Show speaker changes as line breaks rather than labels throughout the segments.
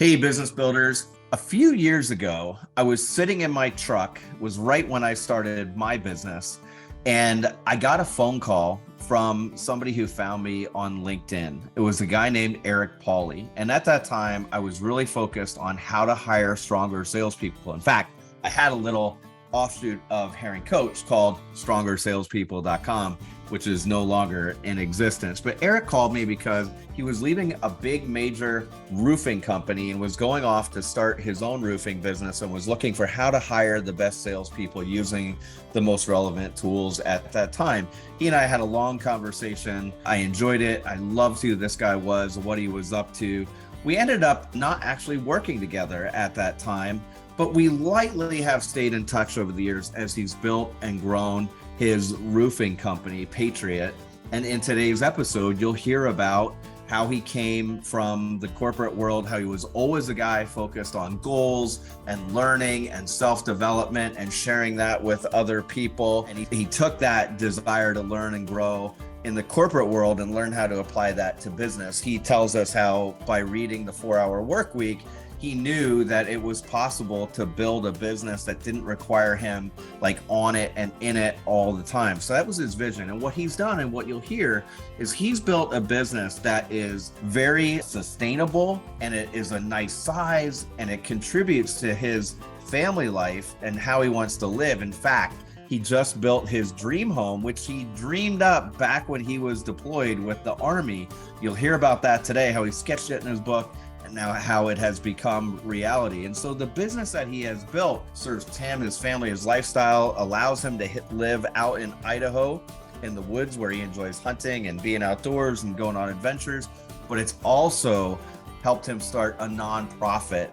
Hey, business builders. A few years ago, I was sitting in my truck, it was right when I started my business, and I got a phone call from somebody who found me on LinkedIn. It was a guy named Eric Pauly. And at that time, I was really focused on how to hire stronger salespeople. In fact, I had a little offshoot of Herring Coach called strongersalespeople.com, which is no longer in existence. But Eric called me because he was leaving a big major roofing company and was going off to start his own roofing business and was looking for how to hire the best salespeople using the most relevant tools at that time. He and I had a long conversation. I enjoyed it. I loved who this guy was, what he was up to. We ended up not actually working together at that time, but we lightly have stayed in touch over the years as he's built and grown his roofing company, Patriot. And in today's episode, you'll hear about how he came from the corporate world, how he was always a guy focused on goals and learning and self-development and sharing that with other people. And he took that desire to learn and grow in the corporate world and learn how to apply that to business. He tells us how by reading the 4-Hour Work Week, he knew that it was possible to build a business that didn't require him like on it and in it all the time. So that was his vision. And what he's done and what you'll hear is he's built a business that is very sustainable and it is a nice size and it contributes to his family life and how he wants to live. In fact, he just built his dream home, which he dreamed up back when he was deployed with the Army. You'll hear about that today, how he sketched it in his book, and now how it has become reality. And so the business that he has built serves him, his family, his lifestyle, allows him to live out in Idaho in the woods where he enjoys hunting and being outdoors and going on adventures. But it's also helped him start a nonprofit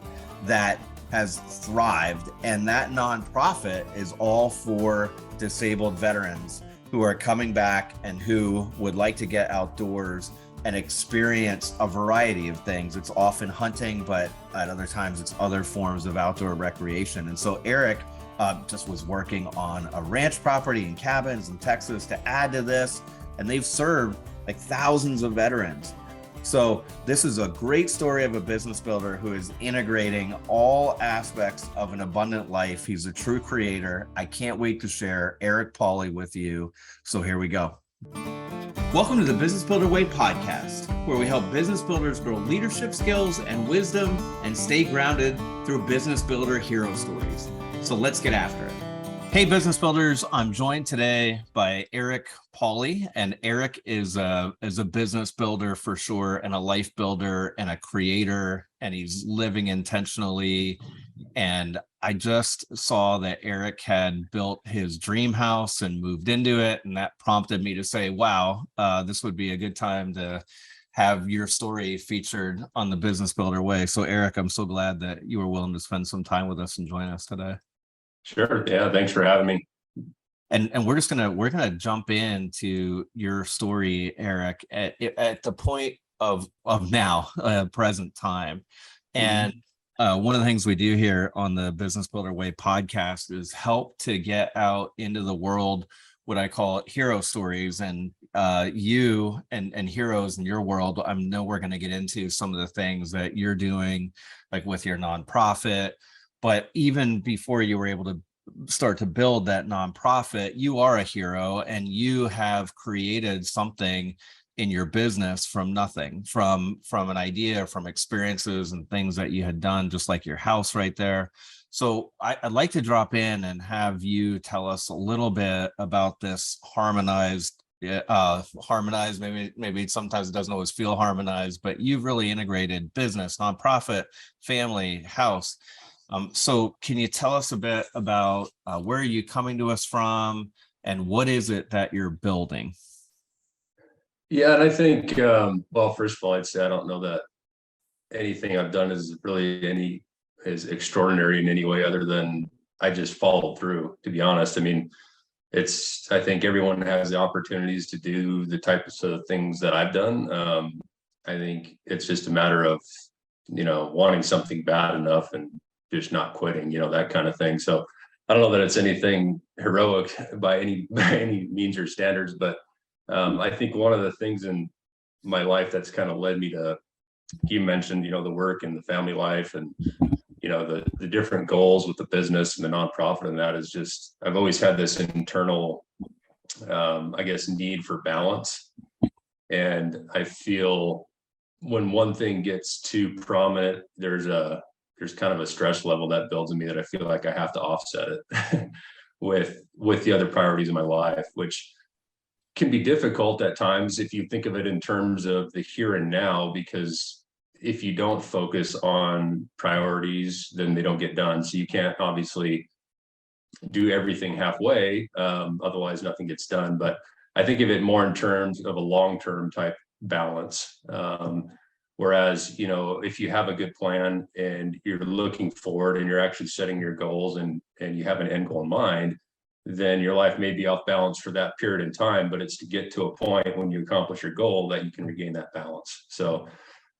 that has thrived. And that nonprofit is all for disabled veterans who are coming back and who would like to get outdoors and experience a variety of things. It's often hunting, but at other times it's other forms of outdoor recreation. And so Eric just was working on a ranch property and cabins in Texas to add to this, and they've served like thousands of veterans. So this is a great story of a business builder who is integrating all aspects of an abundant life. He's a true creator. I can't wait to share Eric Pauly with you. So here we go. Welcome to the Business Builder Way podcast, where we help business builders grow leadership skills and wisdom and stay grounded through business builder hero stories. So let's get after it. Hey, business builders, I'm joined today by Eric Pauly, and Eric is a business builder for sure, and a life builder and a creator, and he's living intentionally. And I just saw that Eric had built his dream house and moved into it, and that prompted me to say, wow, this would be a good time to have your story featured on the Business Builder Way. So Eric, I'm so glad that you were willing to spend some time with us and join us today.
Sure. Yeah. Thanks for having me.
And we're gonna jump into your story, Eric, at the point of now, present time. And one of the things we do here on the Business Builder Way podcast is help to get out into the world what I call hero stories. And you and heroes in your world, I know we're going to get into some of the things that you're doing, like with your nonprofit. But even before you were able to start to build that nonprofit, you are a hero and you have created something in your business from nothing, from an idea, from experiences and things that you had done, just like your house right there. So I'd like to drop in and have you tell us a little bit about this harmonized, maybe sometimes it doesn't always feel harmonized, but you've really integrated business, nonprofit, family, house. So can you tell us a bit about where are you coming to us from and what is it that you're building?
Yeah. And I think, well, first of all, I'd say I don't know that anything I've done is really is extraordinary in any way other than I just followed through, to be honest. I mean, I think everyone has the opportunities to do the types of things that I've done. I think it's just a matter of, wanting something bad enough and just not quitting, that kind of thing. So I don't know that it's anything heroic by any means or standards, but I think one of the things in my life that's kind of led me to you mentioned, the work and the family life and, the different goals with the business and the nonprofit. And that is just, I've always had this internal, I guess, need for balance. And I feel when one thing gets too prominent, there's kind of a stress level that builds in me that I feel like I have to offset it with the other priorities in my life, which can be difficult at times if you think of it in terms of the here and now, because if you don't focus on priorities, then they don't get done. So you can't obviously do everything halfway, otherwise nothing gets done. But I think of it more in terms of a long-term type balance. Whereas, if you have a good plan and you're looking forward and you're actually setting your goals and you have an end goal in mind, then your life may be off balance for that period in time, but it's to get to a point when you accomplish your goal that you can regain that balance. So,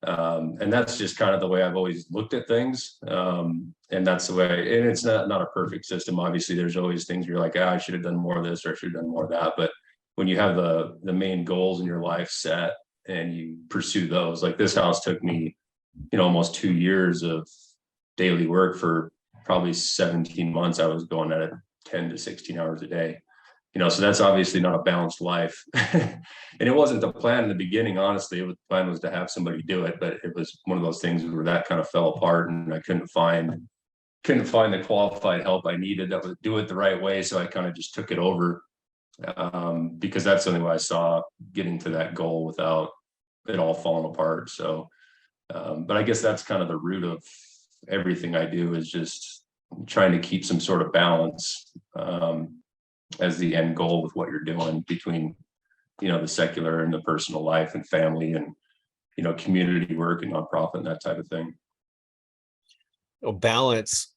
and that's just kind of the way I've always looked at things. And that's the way, and it's not a perfect system. Obviously, there's always things where you're like, I should have done more of this or I should have done more of that. But when you have the main goals in your life set and you pursue those, like this house took me, almost 2 years of daily work. For probably 17 months, I was going at it 10 to 16 hours a day, so that's obviously not a balanced life. And it wasn't the plan in the beginning, honestly. The plan was to have somebody do it, but it was one of those things where that kind of fell apart and I couldn't find the qualified help I needed that would do it the right way. So I kind of just took it over, because that's the only way I saw getting to that goal without it all falling apart. So, but I guess that's kind of the root of everything I do, is just trying to keep some sort of balance, as the end goal with what you're doing between, the secular and the personal life and family and, community work and nonprofit and that type of thing.
Well, balance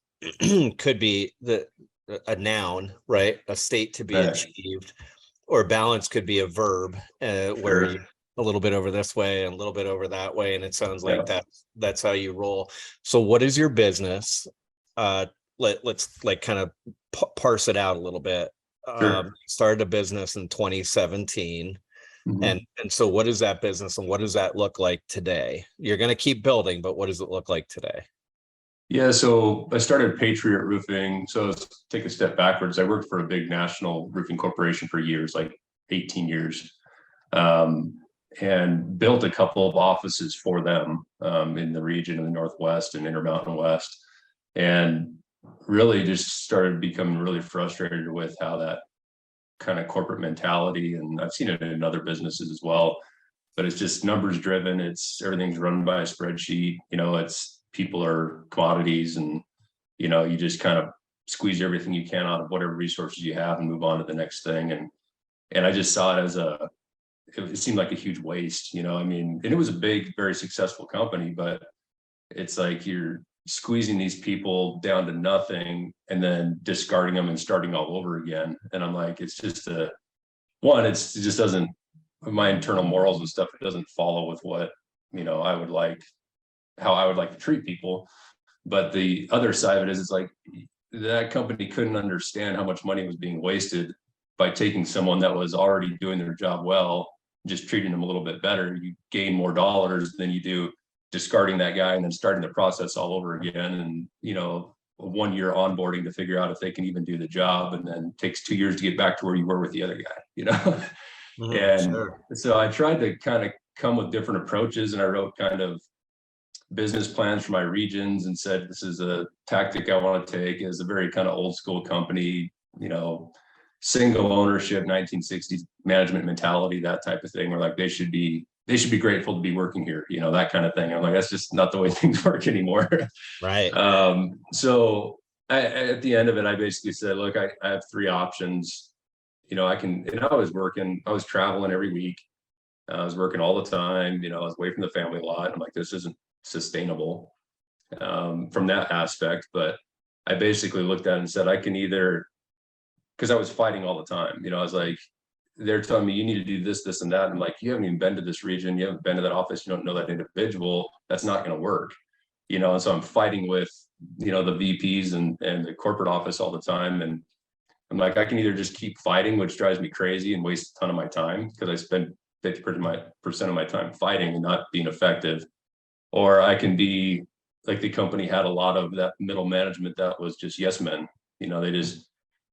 could be a noun, right? A state to be achieved, or balance could be a verb, where you're a little bit over this way and a little bit over that way. And it sounds like that's how you roll. So what is your business? Let's like kind of parse it out a little bit. Started a business in 2017. Mm-hmm. And so what is that business and what does that look like today? You're going to keep building, but what does it look like today?
Yeah, so I started Patriot Roofing. So let's take a step backwards. I worked for a big national roofing corporation for years, like 18 years, and built a couple of offices for them, in the region in the Northwest and Intermountain West. And really just started becoming really frustrated with how that kind of corporate mentality, and I've seen it in other businesses as well, but it's just numbers driven. Everything's run by a spreadsheet, it's people are commodities, and you just kind of squeeze everything you can out of whatever resources you have and move on to the next thing. And I just saw it as it seemed like a huge waste, and it was a big, very successful company, but it's like you're squeezing these people down to nothing and then discarding them and starting all over again. And I'm like, it's just it just doesn't, my internal morals and stuff, it doesn't follow with what, I would like, how I would like to treat people. But the other side of it is, it's like that company couldn't understand how much money was being wasted by taking someone that was already doing their job well, just treating them a little bit better. You gain more dollars than you do discarding that guy and then starting the process all over again. And, a 1 year onboarding to figure out if they can even do the job. And then takes 2 years to get back to where you were with the other guy, And so I tried to kind of come with different approaches, and I wrote kind of business plans for my regions and said, this is a tactic I want to take. As a very kind of old school company, single ownership, 1960s management mentality, that type of thing, where like they should be grateful to be working here, that kind of thing. I'm like, that's just not the way things work anymore.
Right.
So at the end of it, I basically said, look, I have 3 options. I was traveling every week. I was working all the time, I was away from the family a lot. I'm like, this isn't sustainable, from that aspect. But I basically looked at it and said, I can either, because I was fighting all the time, I was like, they're telling me you need to do this, this, and that. I'm like, you haven't even been to this region. You haven't been to that office. You don't know that individual. That's not going to work, And so I'm fighting with, the VPs and the corporate office all the time. And I'm like, I can either just keep fighting, which drives me crazy and wastes a ton of my time, because I spend 50% of my time fighting and not being effective. or I can be like the company had a lot of that middle management that was just yes men. They just,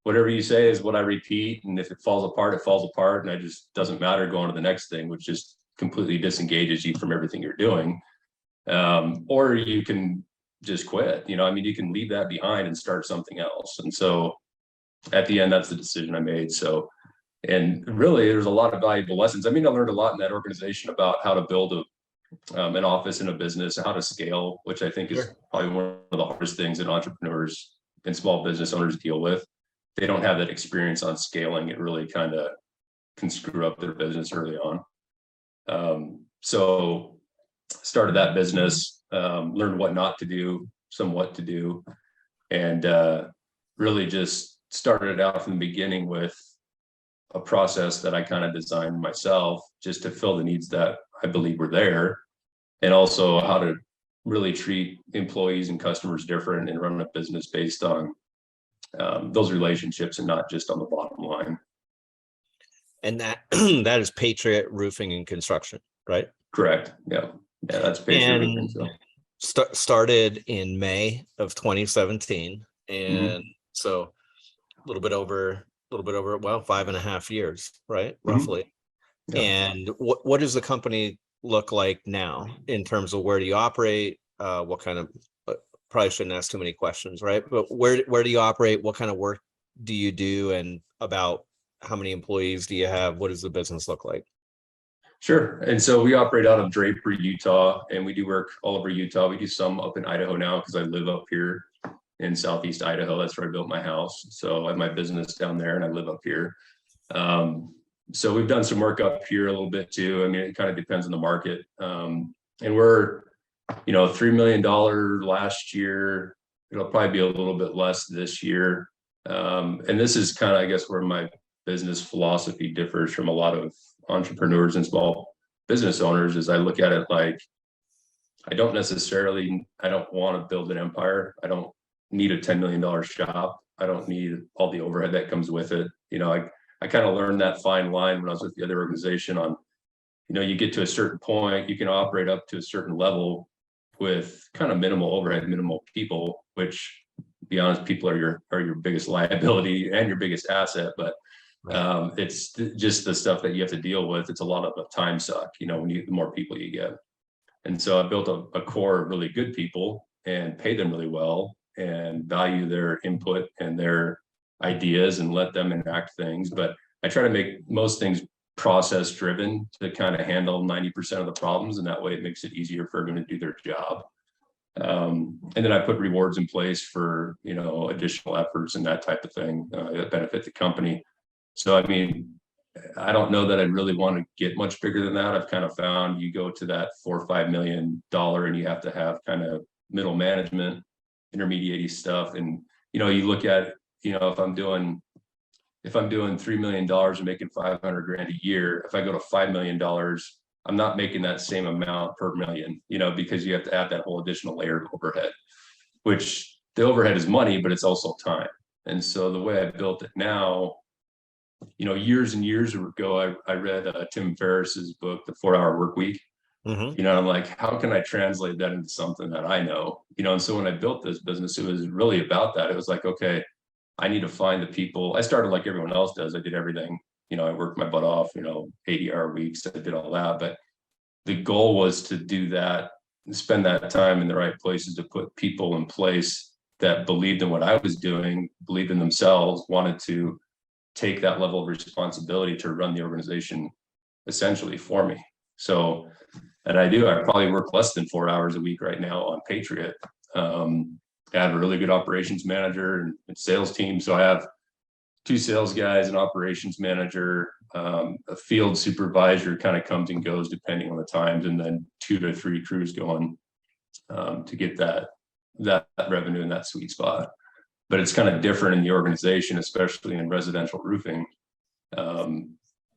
whatever you say is what I repeat. And if it falls apart, it falls apart. And it just doesn't matter going to the next thing, which just completely disengages you from everything you're doing. Or you can just quit, you can leave that behind and start something else. And so at the end, that's the decision I made. So, and really there's a lot of valuable lessons. I learned a lot in that organization about how to build an office in a business and how to scale, which I think is probably one of the hardest things that entrepreneurs and small business owners deal with. They don't have that experience on scaling. It really kind of can screw up their business early on. So started that business, learned what not to do, some what to do, and really just started out from the beginning with a process that I kind of designed myself just to fill the needs that I believe were there, and also how to really treat employees and customers different and run a business based on those relationships and not just on the bottom line.
And that that is Patriot Roofing and Construction, right?
Correct. Yeah, that's Patriot Roofing. So.
Started in May of 2017, and so a little bit over, well, 5.5 years, right? Roughly. Yeah. And what does the company look like now in terms of where do you operate? What kind of, probably shouldn't ask too many questions, right? But where do you operate? What kind of work do you do? And about how many employees do you have? What does the business look like?
Sure. And so we operate out of Draper, Utah, and we do work all over Utah. We do some up in Idaho now because I live up here in Southeast Idaho. That's where I built my house. So I have my business down there and I live up here. So we've done some work up here a little bit too. It kind of depends on the market. And we're, $3 million last year. It'll probably be a little bit less this year. And this is kind of, I guess, where my business philosophy differs from a lot of entrepreneurs and small business owners. Is I look at it like, I don't want to build an empire. I don't need a $10 million shop. I don't need all the overhead that comes with it. I kind of learned that fine line when I was with the other organization on, you get to a certain point, you can operate up to a certain level with kind of minimal overhead, minimal people, which, to be honest, people are your biggest liability and your biggest asset. But it's just the stuff that you have to deal with. It's a lot of a time suck, the more people you get. And so I built a core of really good people and paid them really well and value their input and their ideas and let them enact things. But I try to make most things process driven to kind of handle 90% of the problems. And that way it makes it easier for everyone to do their job. And then I put rewards in place for, additional efforts and that type of thing that benefit the company. So, I don't know that I really want to get much bigger than that. I've kind of found you go to that $4 or $5 million and you have to have kind of middle management, intermediate stuff. And, you look at, if I'm doing $3 million and making 500 grand a year, if I go to $5 million, I'm not making that same amount per million, because you have to add that whole additional layer of overhead, which the overhead is money, but it's also time. And so the way I built it now, years and years ago, I read Tim Ferriss's book, The 4-Hour Work Week. I'm like, how can I translate that into something that I know? And so when I built this business, it was really about that. It was like, okay, I need to find the people. I started like everyone else does. I did everything. I worked my butt off, 80-hour weeks. I did all that. But the goal was to do that, spend that time in the right places, to put people in place that believed in what I was doing, believed in themselves, wanted to take that level of responsibility to run the organization essentially for me. So, and I probably work less than 4 hours a week right now on Patriot. I have a really good operations manager and sales team. So I have 2 sales guys, an operations manager, a field supervisor kind of comes and goes depending on the times, and then 2 to 3 crews going to get that revenue in that sweet spot. But it's kind of different in the organization, especially in residential roofing.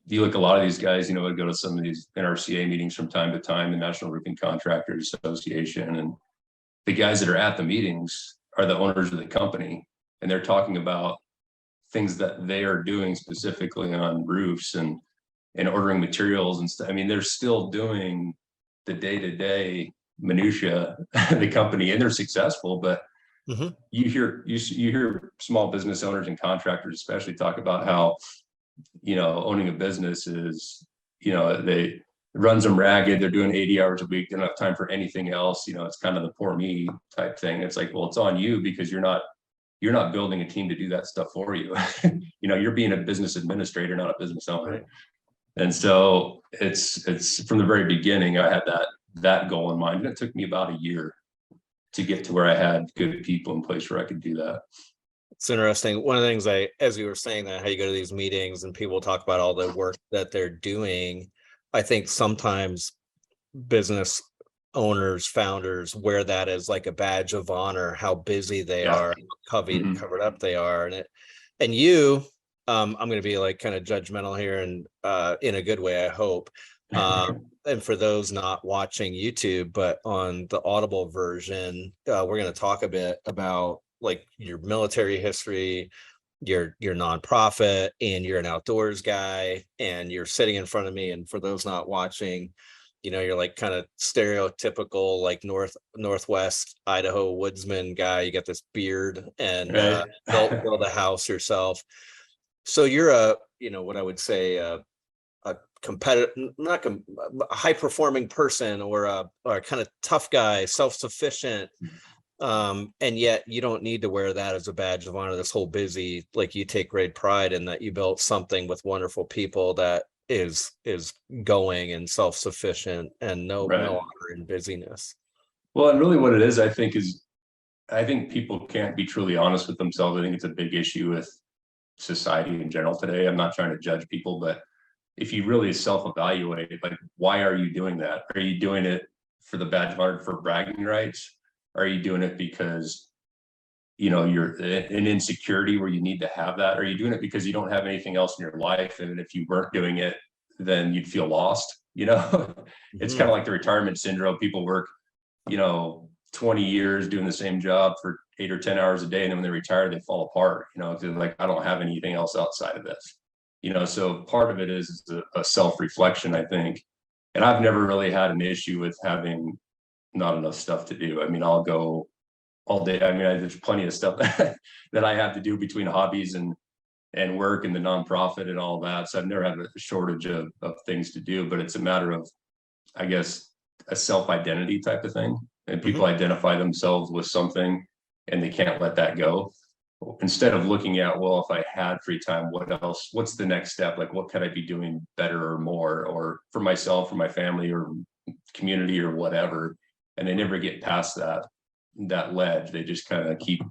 You look, a lot of these guys, I go to some of these NRCA meetings from time to time, the National Roofing Contractors Association, and the guys that are at the meetings are the owners of the company, and they're talking about things that they are doing specifically on roofs and ordering materials and stuff. They're still doing the day-to-day minutia, the company, and they're successful, but
Mhm.
you hear small business owners and contractors especially talk about how, owning a business is, they runs them ragged. They're doing 80 hours a week. They don't have time for anything else. It's kind of the poor me type thing. It's like, well, it's on you because you're not building a team to do that stuff for you. You're being a business administrator, not a business owner.
Right.
And so it's from the very beginning, I had that goal in mind. And it took me about a year to get to where I had good people in place where I could do that.
It's interesting. One of the things as you were saying that, how you go to these meetings and people talk about all the work that they're doing, I think sometimes business owners, founders wear that as like a badge of honor, how busy they
Yeah.
are, how
Mhm.
covered up they are. And you, I'm going to be like kind of judgmental here and in a good way, I hope. And for those not watching YouTube, but on the Audible version, we're going to talk a bit about like your military history, your nonprofit, and you're an outdoors guy, and you're sitting in front of me. And for those not watching, you're like kind of stereotypical like Northwest Idaho woodsman guy. You got this beard and
Right.
build a house yourself. So you're a, what I would say, a competitive, a high performing person, or a kind of tough guy, self-sufficient. And yet you don't need to wear that as a badge of honor. This whole busy, like you take great pride in that you built something with wonderful people that is going and self-sufficient and no
Right.
honor in busyness.
Well, and really what it is, I think people can't be truly honest with themselves. I think it's a big issue with society in general today. I'm not trying to judge people, but if you really self-evaluate, like, why are you doing that? Are you doing it for the badge of honor, for bragging rights? Are you doing it because, you're an insecurity where you need to have that? Are you doing it because you don't have anything else in your life? And if you weren't doing it, then you'd feel lost, It's kind of like the retirement syndrome. People work, 20 years doing the same job for 8 or 10 hours a day. And then when they retire, they fall apart, they're like, I don't have anything else outside of this, so part of it is a self-reflection, I think. And I've never really had an issue with having not enough stuff to do. I mean, I'll go all day. I mean, there's plenty of stuff that I have to do between hobbies and work and the nonprofit and all that. So I've never had a shortage of things to do, but it's a matter of, I guess, a self-identity type of thing. And people identify themselves with something and they can't let that go. Instead of looking at, well, if I had free time, what else? What's the next step? Like, what could I be doing better or more, or for myself or my family or community or whatever? And they never get past that ledge. They just kind of keep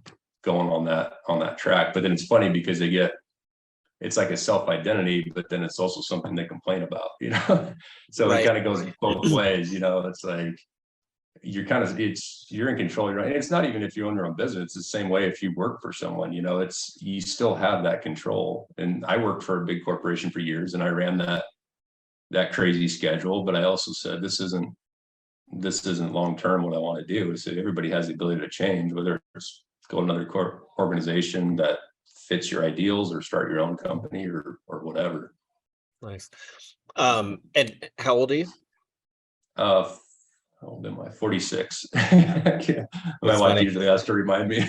going on that track. But then it's funny because it's like a self-identity, but then it's also something they complain about, So
Right.
It kind of goes both ways, it's like you're in control, right? And it's not even if you own your own business, it's the same way if you work for someone, you still have that control. And I worked for a big corporation for years and I ran that crazy schedule, but I also said, this isn't long-term what I want to do. So everybody has the ability to change, whether it's go to another organization that fits your ideals or start your own company or whatever.
Nice. And how old are you?
How old am I? 46. My wife
funny.
usually has to remind me.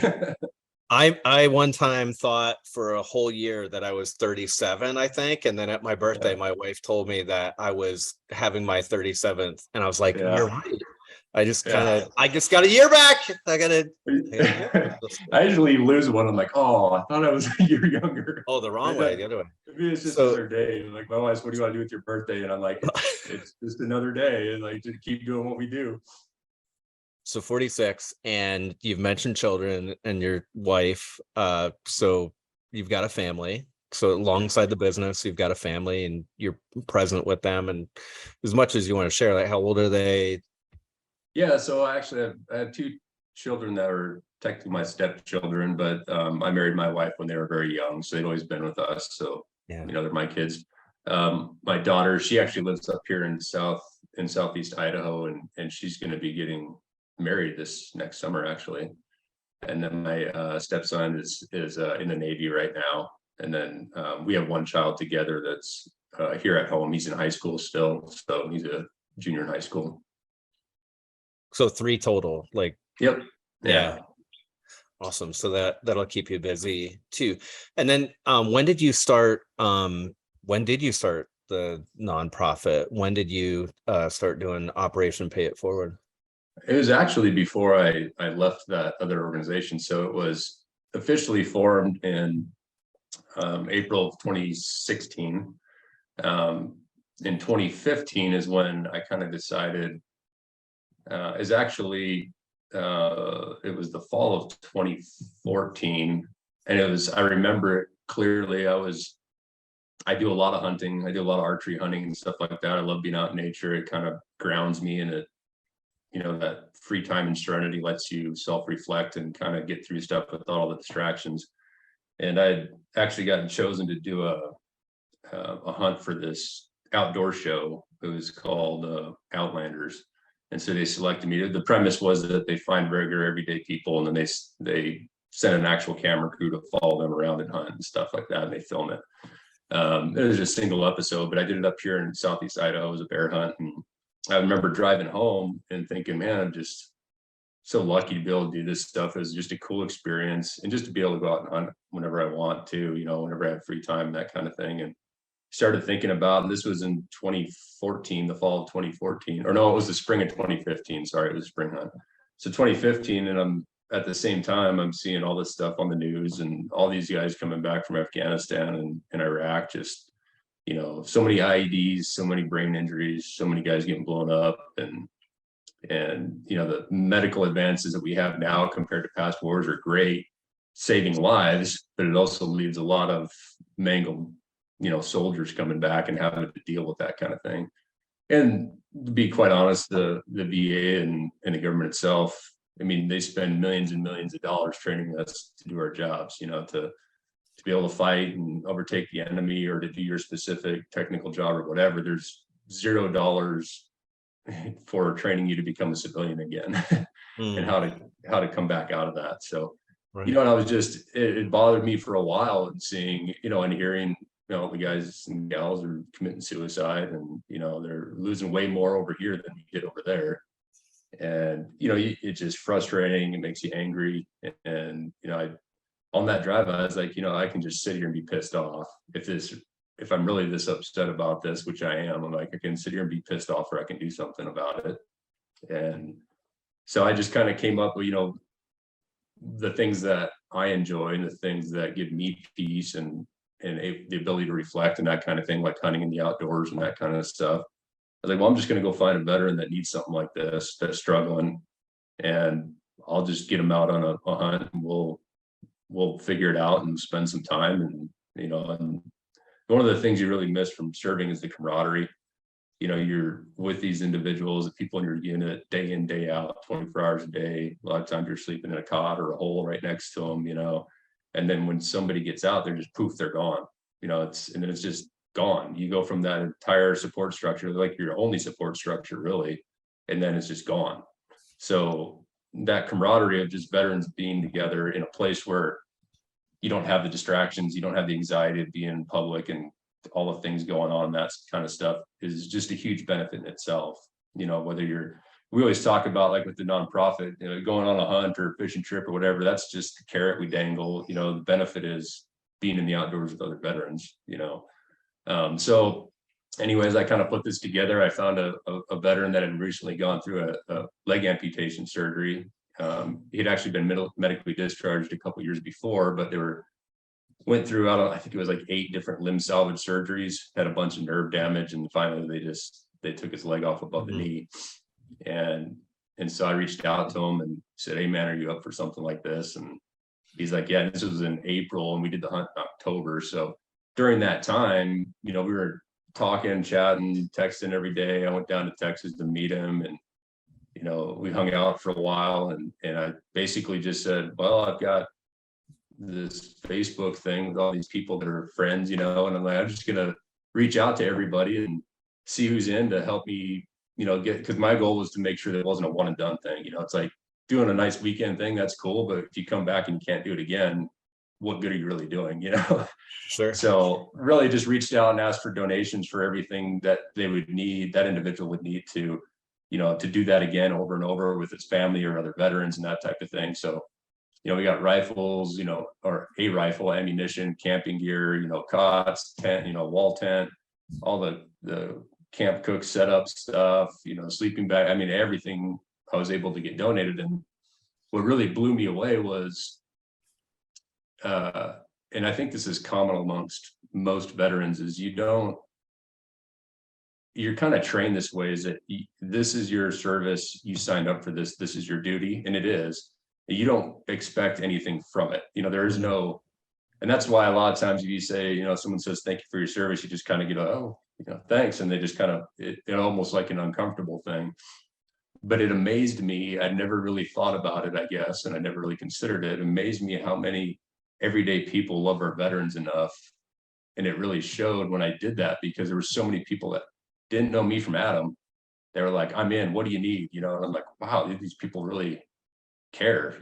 I one time thought for a whole year that I was 37, I think. And then at my birthday, my wife told me that I was having my 37th. And I was like, you're right. I just got a year back.
I usually lose one. I'm like, oh, I thought I was a year younger.
Oh, the wrong way, the other way.
Maybe it's just another day. Like, my wife's, what do you want to do with your birthday? And I'm like, it's just another day. And like, just keep doing what we do.
So 46, and you've mentioned children and your wife. So you've got a family. So alongside the business, you've got a family and you're present with them. And as much as you want to share, like, how old are they?
Yeah, so I had 2 children that were technically my stepchildren, but I married my wife when they were very young, so they'd always been with us. So they're my kids. My daughter, she actually lives up here in southeast Idaho, and she's going to be getting married this next summer, actually. And then my stepson is in the Navy right now, and then we have one child together that's here at home. He's in high school still, so he's a junior in high school.
So 3 total, like,
Yep.
yeah. Awesome. So that'll keep you busy too. And then when did you start the nonprofit? When did you start doing Operation Pay It Forward?
It was actually before I left that other organization. So it was officially formed in April of 2016. In 2015 is when I kind of decided, it was the fall of 2014. And I remember it clearly. I do a lot of hunting. I do a lot of archery hunting and stuff like that. I love being out in nature. It kind of grounds me, and it, that free time and serenity lets you self-reflect and kind of get through stuff without all the distractions. And I'd actually gotten chosen to do a hunt for this outdoor show. It was called Outlanders. And so they selected me. The premise was that they find regular everyday people, and then they send an actual camera crew to follow them around and hunt and stuff like that, and they film it. It was just a single episode, but I did it up here in Southeast Idaho. It was a bear hunt, and I remember driving home and thinking, man, I'm just so lucky to be able to do this stuff. It was just a cool experience, and just to be able to go out and hunt whenever I want to, whenever I have free time, that kind of thing. And started thinking about, and this was in 2014, the fall of 2014, or no, it was the spring of 2015. Sorry, it was a spring hunt. So 2015, and at the same time, I'm seeing all this stuff on the news, and all these guys coming back from Afghanistan and Iraq, just, so many IEDs, so many brain injuries, so many guys getting blown up, and the medical advances that we have now compared to past wars are great, saving lives, but it also leaves a lot of mangled, soldiers coming back and having to deal with that kind of thing. And to be quite honest, the VA and the government itself, I mean, they spend millions and millions of dollars training us to do our jobs, to be able to fight and overtake the enemy, or to do your specific technical job or whatever. There's $0 for training you to become a civilian again and how to come back out of that. So,
Right.
And I was it bothered me for a while, and seeing, and hearing, the guys and gals are committing suicide, and, they're losing way more over here than we did over there. And, it's just frustrating. It makes you angry. And, on that drive, I was like, I can just sit here and be pissed off. If I'm really this upset about this, which I am, I'm like, I can sit here and be pissed off, or I can do something about it. And so I just kind of came up with, the things that I enjoy, and the things that give me peace, and the ability to reflect, and that kind of thing, like hunting in the outdoors and that kind of stuff. I was like, well, I'm just going to go find a veteran that needs something like this, that's struggling, and I'll just get them out on a hunt, and we'll figure it out and spend some time. And, and one of the things you really miss from serving is the camaraderie. You're with these individuals, the people in your unit, day in, day out, 24 hours a day. A lot of times you're sleeping in a cot or a hole right next to them, and then when somebody gets out, they're just poof, they're gone, and then it's just gone. You go from that entire support structure, like your only support structure really, and then it's just gone. So that camaraderie of just veterans being together in a place where you don't have the distractions, you don't have the anxiety of being in public and all the things going on, that kind of stuff is just a huge benefit in itself. Whether we always talk about, like with the nonprofit, going on a hunt or fishing trip or whatever, that's just the carrot we dangle. The benefit is being in the outdoors with other veterans, so anyways, I kind of put this together. I found a veteran that had recently gone through a leg amputation surgery. He had actually been medically discharged a couple years before, but went through, I think it was like 8 different limb salvage surgeries, had a bunch of nerve damage, and finally they took his leg off above the knee. And so I reached out to him and said, hey man, are you up for something like this? And he's like, yeah. This was in April, and we did the hunt in October. So during that time, we were talking, chatting, texting every day. I went down to Texas to meet him, and we hung out for a while, and I basically just said, well, I've got this Facebook thing with all these people that are friends, and I'm like, I'm just gonna reach out to everybody and see who's in to help me, because my goal was to make sure that it wasn't a one and done thing. It's like doing a nice weekend thing, that's cool, but if you come back and you can't do it again, what good are you really doing?
Sure.
So really just reached out and asked for donations for everything that they would need, that individual would need to, to do that again over and over with his family or other veterans and that type of thing. So, we got rifles, or a rifle, ammunition, camping gear, cots, tent, wall tent, all the camp cook setup stuff, sleeping bag. I mean, everything I was able to get donated. And what really blew me away was, and I think this is common amongst most veterans, is you're kind of trained this way, is that this is your service, you signed up for this is your duty, and it is. You don't expect anything from it. There is no, and that's why a lot of times if you say, someone says thank you for your service, you just kind of get, oh, thanks, and they just kind of it almost like an uncomfortable thing. But it amazed me. I'd never really thought about it, I guess, and I never really considered it. It amazed me how many everyday people love our veterans enough. And it really showed when I did that, because there were so many people that didn't know me from Adam. They were like, I'm in, what do you need? And I'm like, wow, these people really care,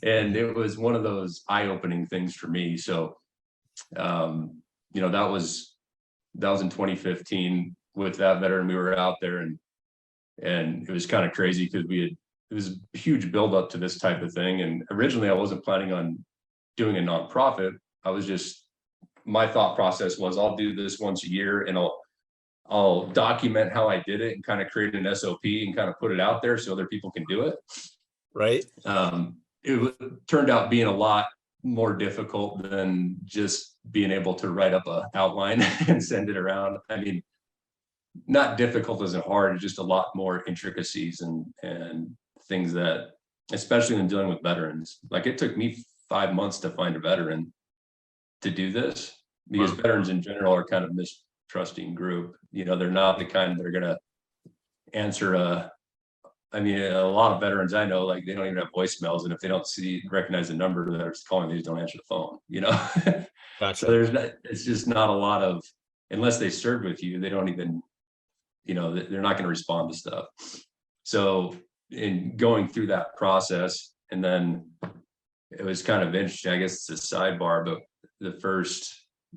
And it was one of those eye-opening things for me. So, that was in 2015 with that veteran. We were out there, and it was kind of crazy because it was a huge buildup to this type of thing. And originally I wasn't planning on doing a nonprofit. My thought process was, I'll do this once a year, and I'll document how I did it and kind of create an SOP and kind of put it out there so other people can do it.
Right.
It turned out being a lot more difficult than just being able to write up a outline and send it around. I mean, not difficult isn't hard, it's just a lot more intricacies and things that, especially when dealing with veterans, like it took me 5 months to find a veteran to do this, because veterans in general are kind of mistrusting group. They're not the kind that are going to answer a lot of veterans I know, like they don't even have voicemails, and if they don't recognize the number that's calling, they just don't answer the phone.
Gotcha.
So it's just not a lot of, unless they served with you, they don't even, they're not going to respond to stuff. So in going through that process, and then it was kind of interesting, I guess it's a sidebar, but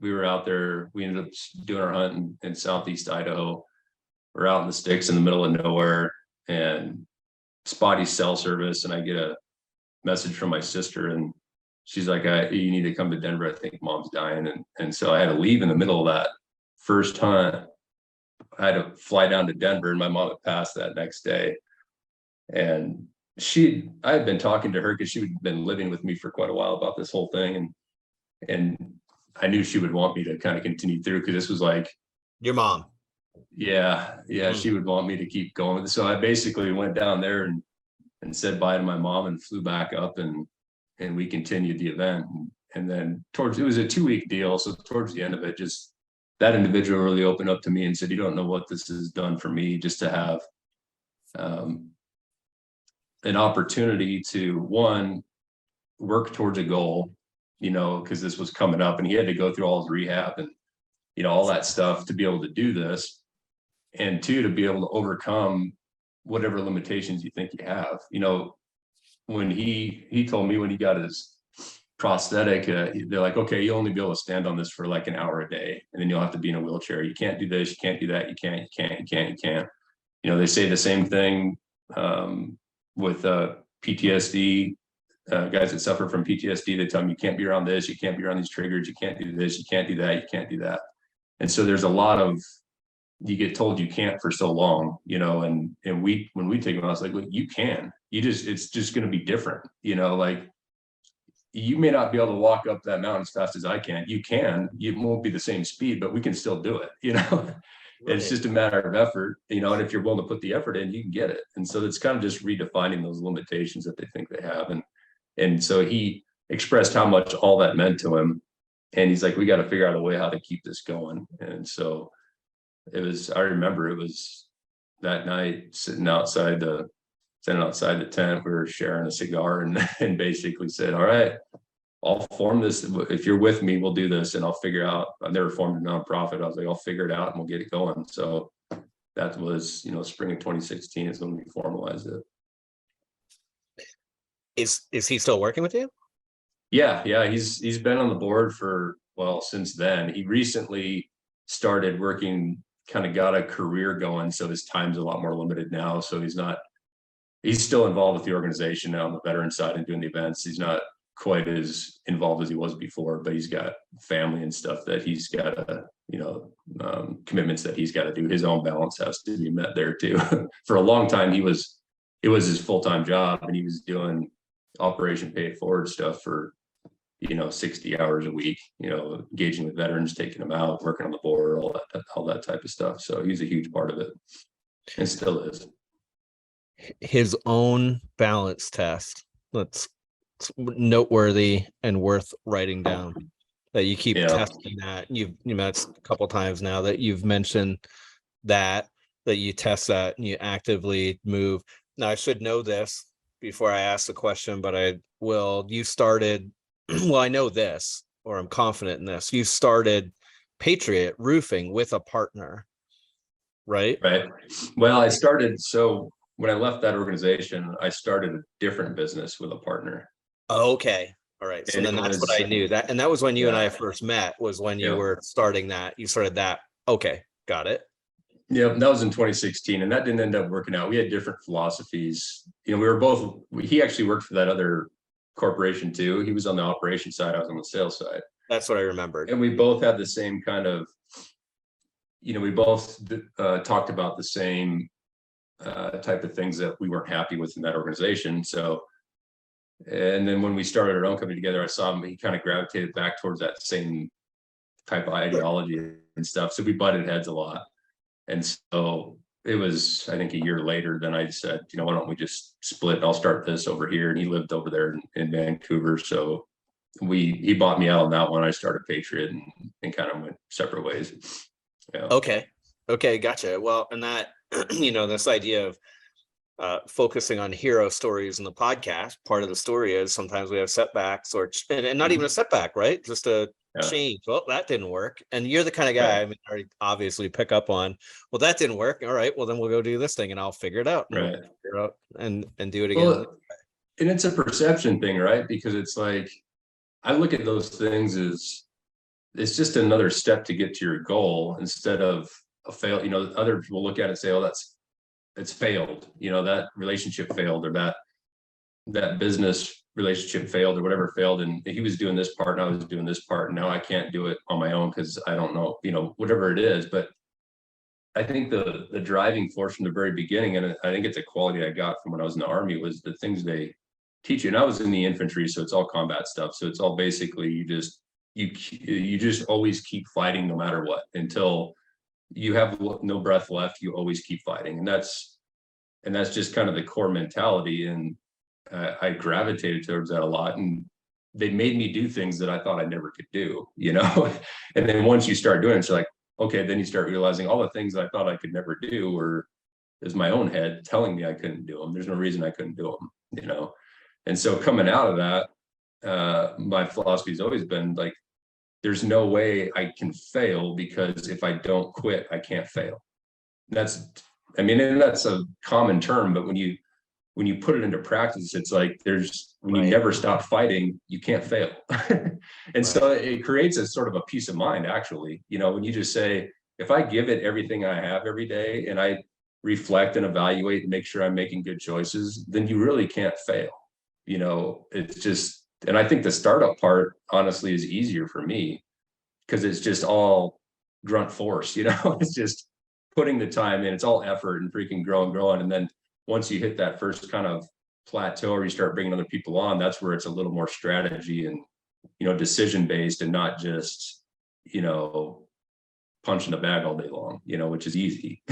we were out there, we ended up doing our hunt in southeast Idaho. We're out in the sticks in the middle of nowhere, and spotty cell service, and I get a message from my sister, and she's like, you need to come to Denver, I think mom's dying. And so I had to leave in the middle of that first hunt. I had to fly down to Denver, and my mom had passed that next day. And I had been talking to her because she had been living with me for quite a while about this whole thing. And I knew she would want me to kind of continue through, because this was like
your mom.
Yeah. She would want me to keep going. So I basically went down there and said bye to my mom and flew back up, and we continued the event. And then it was a 2-week deal. So towards the end of it, just that individual really opened up to me and said, you don't know what this has done for me, just to have an opportunity to, one, work towards a goal, because this was coming up, and he had to go through all his rehab and, all that stuff to be able to do this. And two, to be able to overcome whatever limitations you think you have. When he told me when he got his prosthetic, they're like, okay, you'll only be able to stand on this for like an hour a day, and then you'll have to be in a wheelchair. You can't do this, you can't do that, you can't. They say the same thing with PTSD. Guys that suffer from PTSD, they tell them you can't be around this, you can't be around these triggers, you can't do this, you can't do that, you can't do that. And so there's a lot of, you get told you can't for so long, and when we take them, I was like, look, you can, it's just going to be different. Like, you may not be able to walk up that mountain as fast as I can. You can, it won't be the same speed, but we can still do it. Right. It's just a matter of effort, and if you're willing to put the effort in, you can get it. And so it's kind of just redefining those limitations that they think they have. And so he expressed how much all that meant to him. And he's like, we got to figure out a way how to keep this going. And so I remember it was that night sitting outside the tent, we were sharing a cigar, and basically said, all right, I'll form this. If you're with me, we'll do this, and I'll figure out. I've never formed a nonprofit. I was like, I'll figure it out and we'll get it going. So that was, spring of 2016 is when we formalized it.
Is he still working with you?
Yeah. He's been on the board since then. He recently started working kind of got a career going, so his time's a lot more limited now. So he's still involved with the organization now on the veteran side and doing the events. He's not quite as involved as he was before, but he's got family and stuff that he's got to, commitments that he's got to do. His own balance has to be met there too. For a long time, it was his full-time job, and he was doing Operation Pay It Forward stuff for 60 hours a week, engaging with veterans, taking them out, working on the board, all that type of stuff. So he's a huge part of it, and still is.
His own balance test. It's noteworthy and worth writing down, that you keep testing that. You met a couple times now that you've mentioned that you test that and you actively move. Now, I should know this before I ask the question, but I will. You started, well, I know this, or I'm confident in this. You started Patriot Roofing with a partner, right?
Right. Well, so when I left that organization, I started a different business with a partner.
Okay. All right. So then that's what I knew. That was when you and I first met, was when you were starting that. You started that. Okay. Got it.
Yeah, that was in 2016, and that didn't end up working out. We had different philosophies. He actually worked for that other corporation too. He was on the operation side, I was on the sales side.
That's what I remembered.
And we both had the same kind of, we both talked about the same type of things that we weren't happy with in that organization. So, and then when we started our own company together, I saw him, he kind of gravitated back towards that same type of ideology and stuff. So we butted heads a lot. And so it was, I think, a year later, then I said, why don't we just split? I'll start this over here. And he lived over there in Vancouver. So he bought me out on that one. I started Patriot and kind of went separate ways. Yeah.
Okay. Gotcha. Well, and that, this idea of focusing on hero stories in the podcast, part of the story is sometimes we have setbacks and not even a setback, right? Just a change. Well, that didn't work. And you're the kind of guy, I obviously pick up on, well, that didn't work. All right, well, then we'll go do this thing and I'll figure it out.
Right.
And do it again.
Well, and it's a perception thing, right? Because it's like, I look at those things as it's just another step to get to your goal instead of a fail. Other people look at it and say, oh, it's failed. That relationship failed, or that business relationship failed, or whatever failed. And he was doing this part and I was doing this part. And now I can't do it on my own because I don't know, whatever it is. But I think the driving force from the very beginning, and I think it's a quality I got from when I was in the Army, was the things they teach you. And I was in the infantry, so it's all combat stuff. So it's all basically you just always keep fighting no matter what, until you have no breath left. You always keep fighting. And that's just kind of the core mentality. And I gravitated towards that a lot, and they made me do things that I thought I never could do, and then once you start doing it, it's like, okay, then you start realizing all the things I thought I could never do is my own head telling me I couldn't do them. There's no reason I couldn't do them, and so coming out of that, my philosophy has always been like, there's no way I can fail, because if I don't quit, I can't fail. That's a common term, but when you put it into practice, it's like when you never stop fighting, you can't fail. And so it creates a sort of a peace of mind, actually, when you just say, if I give it everything I have every day, and I reflect and evaluate and make sure I'm making good choices, then you really can't fail. It's just, and I think the startup part, honestly, is easier for me because it's just all grunt force, it's just putting the time in, it's all effort and freaking growing. And then once you hit that first kind of plateau, or you start bringing other people on, that's where it's a little more strategy and, decision based, and not just, punch in the bag all day long, which is easy.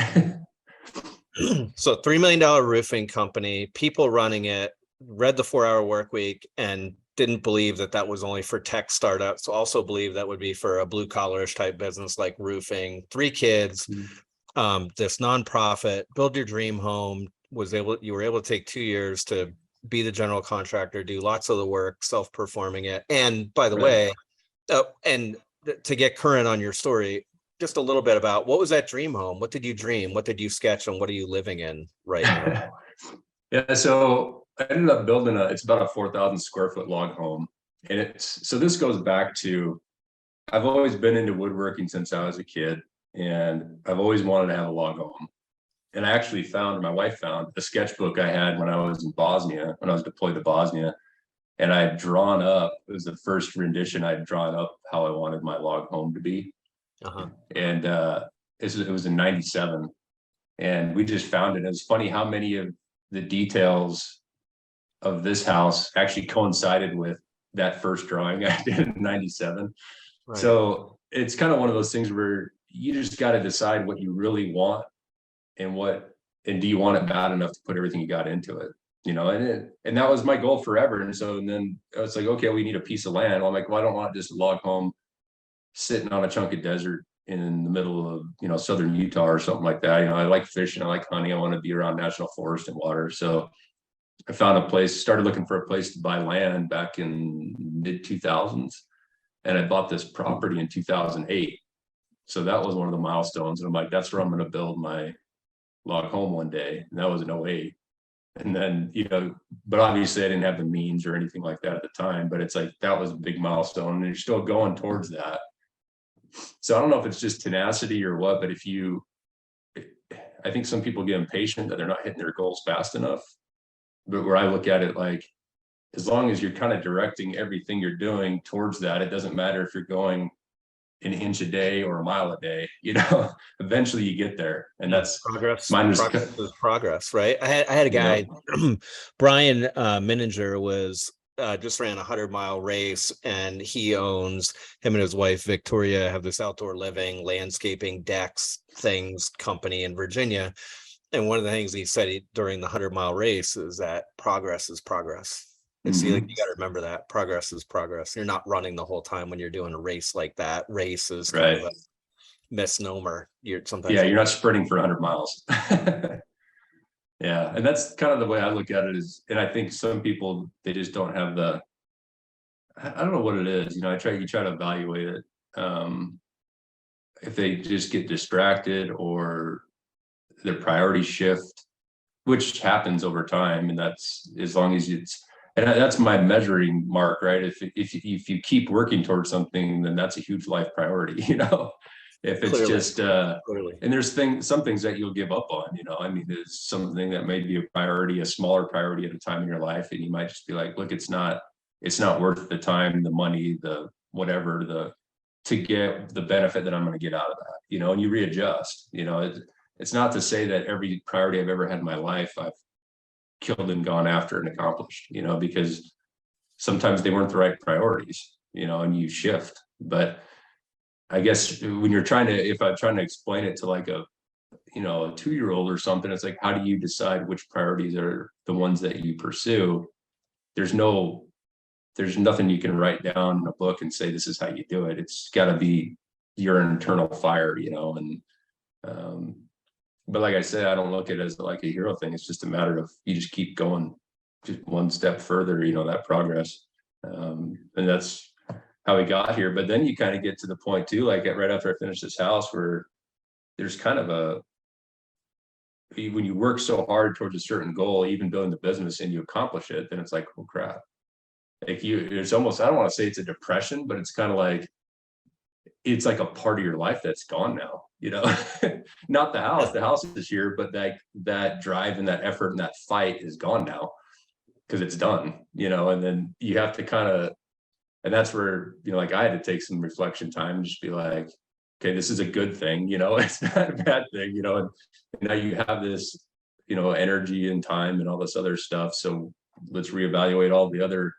So $3 million roofing company, people running it, read the 4-Hour Work Week and didn't believe that was only for tech startups. Also believe that would be for a blue collarish type business like roofing. 3 kids, this nonprofit, build your dream home. You were able to take 2 years to be the general contractor, do lots of the work, self-performing it. And by the way, and to get current on your story, just a little bit about what was that dream home? What did you dream? What did you sketch? And what are you living in right now?
Yeah. So I ended up building it's about a 4,000 square foot log home. And so this goes back to, I've always been into woodworking since I was a kid. and I've always wanted to have a log home. And I actually found, my wife found a sketchbook I had when I was in Bosnia, when I was deployed to Bosnia. And I had drawn up, it was the first rendition I had drawn up how I wanted my log home to be. And it was in 97. And we just found it. It was funny how many of the details of this house actually coincided with that first drawing I did in 97. Right. So it's kind of one of those things where you just got to decide what you really want and do you want it bad enough to put everything you got into it, you know? And that was my goal forever. And then I was like, okay, we need a piece of land. Well, I'm like, well, I don't want just a log home sitting on a chunk of desert in the middle of, you know, southern Utah or something like that. You know, I like fishing, I like hunting, I want to be around national forest and water. So I found a place, started looking for a place to buy land back in mid 2000s. And I bought this property in 2008. So that was one of the milestones. And I'm like, that's where I'm going to build my log home one day. And that was in 08. And then, you know, but obviously I didn't have the means or anything like that at the time, but it's like, that was a big milestone and you're still going towards that. So I don't know if it's just tenacity or what, but I think some people get impatient that they're not hitting their goals fast enough. But where I look at it, like, as long as you're kind of directing everything you're doing towards that, it doesn't matter if you're going an inch a day or a mile a day, you know, eventually you get there. And that's
progress. Progress, right? I had a guy, Brian Mininger was just ran a 100-mile race, and him and his wife Victoria have this outdoor living, landscaping, decks, things company in Virginia. And one of the things he said during the 100-mile race is that progress is progress. And see, like, you got to remember that progress is progress. You're not running the whole time when you're doing a race like that. Race is kind of a misnomer. You're not sprinting for 100 miles.
Yeah. And that's kind of the way I look at it is, and I think some people, they just don't have I don't know what it is. You know, you try to evaluate it. If they just get distracted or their priorities shift, which happens over time. And that's, as long as and that's my measuring mark, right? If you keep working towards something, then that's a huge life priority, you know. If it's just and there's some things that you'll give up on, you know. I mean, there's something that may be a priority, a smaller priority at a time in your life, and you might just be like, look, it's not worth the time, the money, the whatever, to get the benefit that I'm going to get out of that, you know. And you readjust, you know. It's not to say that every priority I've ever had in my life I've killed and gone after and accomplished, you know, because sometimes they weren't the right priorities, you know, and you shift. But I guess when if I'm trying to explain it to like a 2-year-old or something, it's like, how do you decide which priorities are the ones that you pursue? There's nothing you can write down in a book and say, this is how you do it. It's got to be your internal fire, you know. And but like I said, I don't look at it as like a hero thing. It's just a matter of you just keep going just one step further, you know, that progress. And that's how we got here. But then you kind of get to the point too, like right after I finished this house, where there's kind of when you work so hard towards a certain goal, even building the business, and you accomplish it, then it's like, oh crap. Like it's almost, I don't want to say it's a depression, but it's kind of like, it's like a part of your life that's gone now, you know. Not the house is here, but that drive and that effort and that fight is gone now because it's done, you know. And then you have to and that's where, you know, like I had to take some reflection time and just be like, okay, this is a good thing, you know. It's not a bad thing, you know. And now you have this, you know, energy and time and all this other stuff, so let's reevaluate all the other,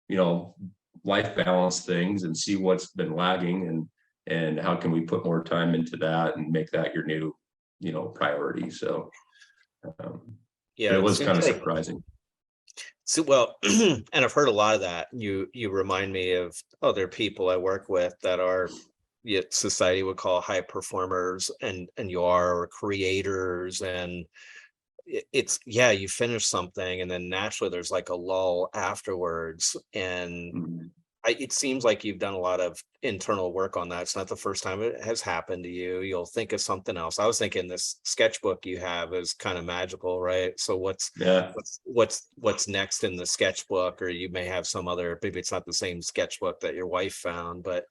you know, life balance things and see what's been lagging, and how can we put more time into that and make that your new, you know, priority. So it was kind of surprising.
So, well, and I've heard a lot of that. You remind me of other people I work with that are, society would call high performers, and you are creators, and you finish something and then naturally there's like a lull afterwards. And it seems like you've done a lot of internal work on that. It's not the first time it has happened to you. You'll think of something else. I was thinking this sketchbook you have is kind of magical, right? So what's next in the sketchbook? Or you may have some other, maybe it's not the same sketchbook that your wife found, but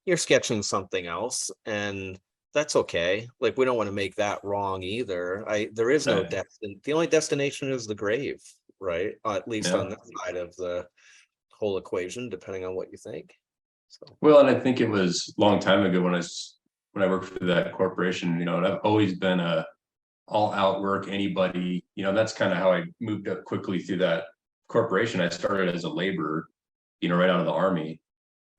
you're sketching something else. And that's okay. Like, we don't want to make that wrong either. There is no
Right.
the only destination is the grave, right? At least
Yeah.
on this side of the whole equation, depending on what you think. So,
Well, and I think it was a long time ago when I worked for that corporation, and I've always been a all out work anybody, and that's kind of how I moved up quickly through that corporation. I started as a laborer, right out of the army,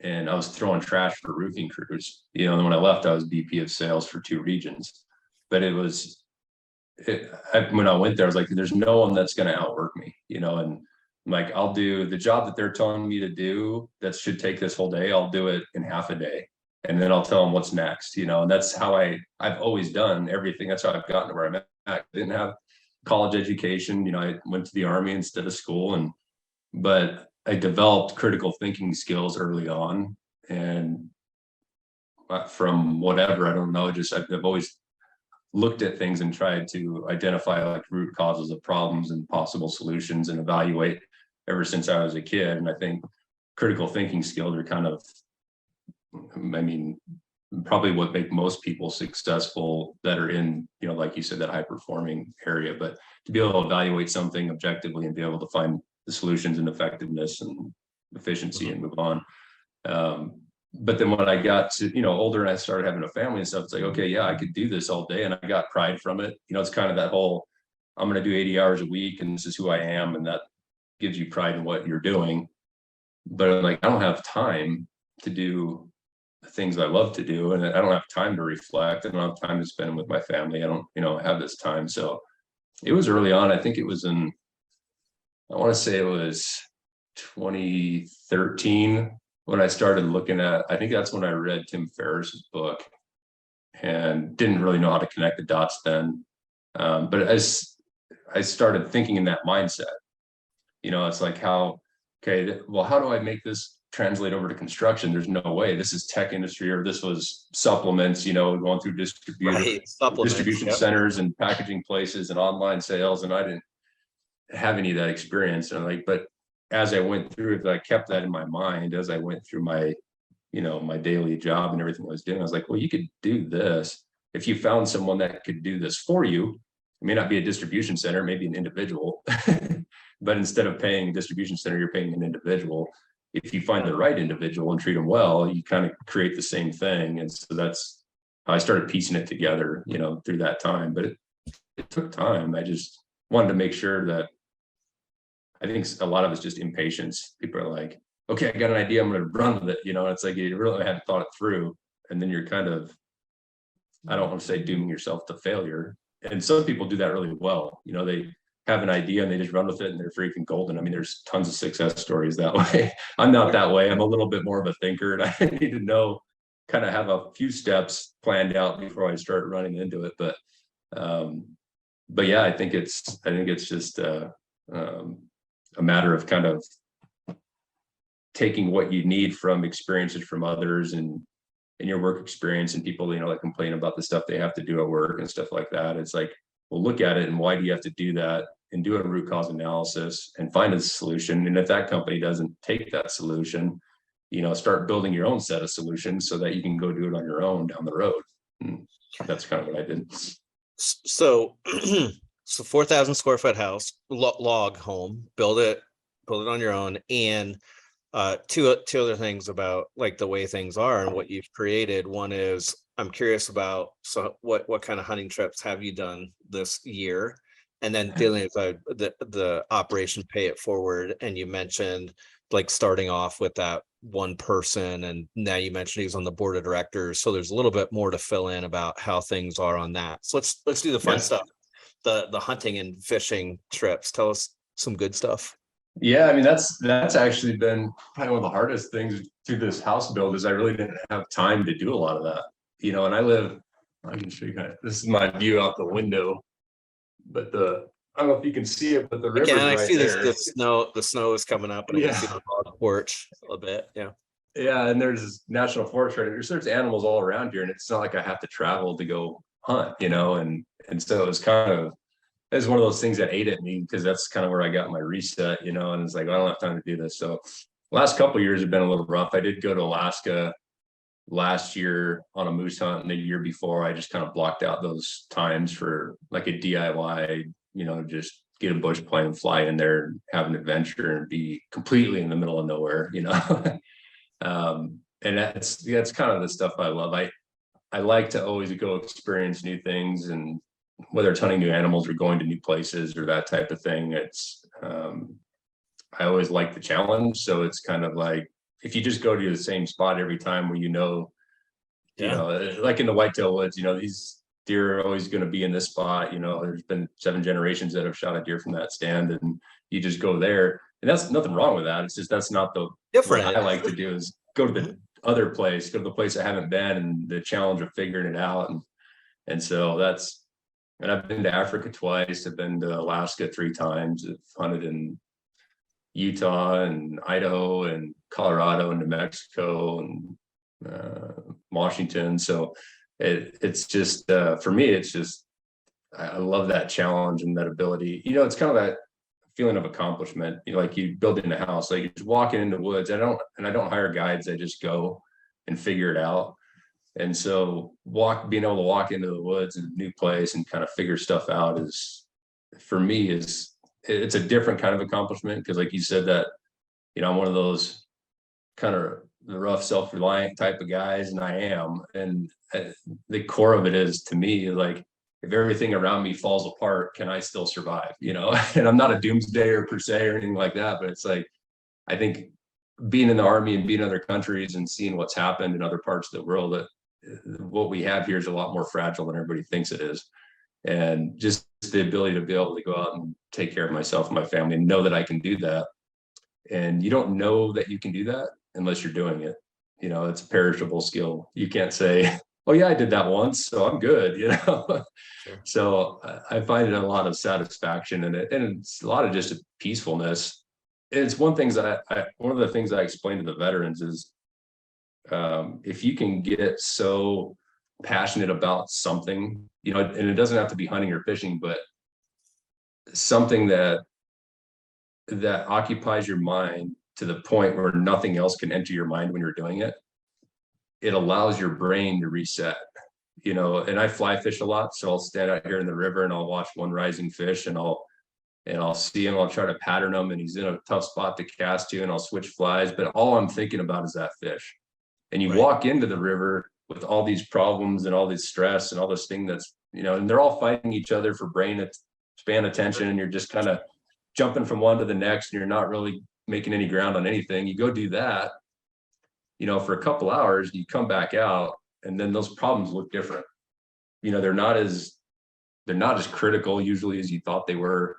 and I was throwing trash for roofing crews, and when I left, I was VP of sales for 2 regions. But when I went there, I was like, there's no one that's going to outwork me, and I'm like, I'll do the job that they're telling me to do that should take this whole day. I'll do it in half a day. And then I'll tell them what's next, and that's how I've always done everything. That's how I've gotten to where I'm at. I didn't have college education, I went to the army instead of school, but I developed critical thinking skills early on. And from whatever, I don't know, just I've always looked at things and tried to identify like root causes of problems and possible solutions and evaluate ever since I was a kid. And I think critical thinking skills are kind of, probably what make most people successful that are in, like you said, that high performing area. But to be able to evaluate something objectively and be able to find the solutions and effectiveness and efficiency and move on. But then when I got to, older and I started having a family and stuff, it's like, okay, yeah, I could do this all day. And I got pride from it. It's kind of that whole, I'm going to do 80 hours a week and this is who I am. And that gives you pride in what you're doing. But I'm like, I don't have time to do the things I love to do. And I don't have time to reflect. I don't have time to spend with my family. I don't, have this time. So it was early on. I think it was I want to say it was 2013 when I started looking at, I think that's when I read Tim Ferriss's book and didn't really know how to connect the dots then. But as I started thinking in that mindset, it's like how do I make this translate over to construction? There's no way. This is tech industry, or this was supplements, going through distribution centers and packaging places and online sales. And I didn't have any of that experience. And but as I went through it, I kept that in my mind as I went through my, my daily job and everything I was doing. I was like, well, you could do this if you found someone that could do this for you. It may not be a distribution center, maybe an individual, but instead of paying a distribution center, you're paying an individual. If you find the right individual and treat them well, you kind of create the same thing. And so that's how I started piecing it together, through that time. But it took time. I just wanted to make sure that, I think a lot of it's just impatience. People are like, okay, I got an idea, I'm going to run with it. It's like you really hadn't thought it through. And then you're kind of, I don't want to say dooming yourself to failure. And some people do that really well. They have an idea and they just run with it and they're freaking golden. There's tons of success stories that way. I'm not that way. I'm a little bit more of a thinker, and I need to know, kind of have a few steps planned out before I start running into it. But yeah, I think it's just a matter of kind of taking what you need from experiences from others and your work experience, and people, that complain about the stuff they have to do at work and stuff like that. It's like, well, look at it and why do you have to do that, and do a root cause analysis and find a solution. And if that company doesn't take that solution, start building your own set of solutions so that you can go do it on your own down the road. And that's kind of what I did.
So 4,000 square foot house, log home, build it on your own. And two other things about like the way things are and what you've created. One is, I'm curious about, so what kind of hunting trips have you done this year? And then dealing with the operation Pay It Forward. And you mentioned like starting off with that one person, and now you mentioned he's on the board of directors. So there's a little bit more to fill in about how things are on that. So let's do the fun stuff. The hunting and fishing trips. Tell us some good stuff.
Yeah, that's actually been probably one of the hardest things through this house build, is I really didn't have time to do a lot of that. And I can show you guys, this is my view out the window, but I don't know if you can see it, but the river.
I see the snow is coming up, and I can see the porch a little bit.
Yeah, and there's national forest right here. There's animals all around here, and it's not like I have to travel to go hunt, and so it was it's one of those things that ate at me, because that's kind of where I got my reset, and it's like, I don't have time to do this. So last couple of years have been a little rough. I did go to Alaska last year on a moose hunt, and the year before I just kind of blocked out those times for like a DIY, just get a bush plane, fly in there and have an adventure and be completely in the middle of nowhere, and that's kind of the stuff I love. I like to always go experience new things, and whether it's hunting new animals or going to new places or that type of thing, I always like the challenge. So it's kind of like, if you just go to the same spot every time where like in the whitetail woods, these deer are always going to be in this spot. There's been 7 generations that have shot a deer from that stand, and you just go there. And that's nothing wrong with that. It's just, that's not the
Different.
what I like to do, is go to the other place, go to the place I haven't been, and the challenge of figuring it out. And so and I've been to Africa twice. I've been to Alaska 3 times. I've hunted in Utah and Idaho and Colorado and New Mexico and Washington. So it's just for me, it's just, I love that challenge and that ability. It's kind of that feeling of accomplishment. Like you building a house, like you're just walking into the woods. I don't hire guides. I just go and figure it out. And so being able to walk into the woods in a new place and kind of figure stuff out for me, it's a different kind of accomplishment. Because like you said, that, I'm one of those kind of the rough, self-reliant type of guys, and I am. And the core of it is, to me, like, if everything around me falls apart, can I still survive? And I'm not a doomsdayer per se or anything like that, but it's like, I think being in the Army and being in other countries and seeing what's happened in other parts of the world, that what we have here is a lot more fragile than everybody thinks it is. And just the ability to be able to go out and take care of myself and my family and know that I can do that. And you don't know that you can do that unless you're doing it. It's a perishable skill. You can't say, oh yeah, I did that once, so I'm good, Sure. So I find it a lot of satisfaction in it, and it's a lot of just peacefulness. It's one of the things I explain to the veterans is, if you can get so passionate about something, and it doesn't have to be hunting or fishing, but something that occupies your mind to the point where nothing else can enter your mind when you're doing it, it allows your brain to reset. And I fly fish a lot, so I'll stand out here in the river and I'll watch one rising fish, and I'll see him, I'll try to pattern him, and he's in a tough spot to cast to, and I'll switch flies, but all I'm thinking about is that fish. And you walk into the river with all these problems and all this stress and all this thing that's, and they're all fighting each other for brain span attention, and you're just kind of jumping from one to the next, and you're not really making any ground on anything. You go do that, for a couple hours, you come back out, and then those problems look different. They're not as critical usually as you thought they were.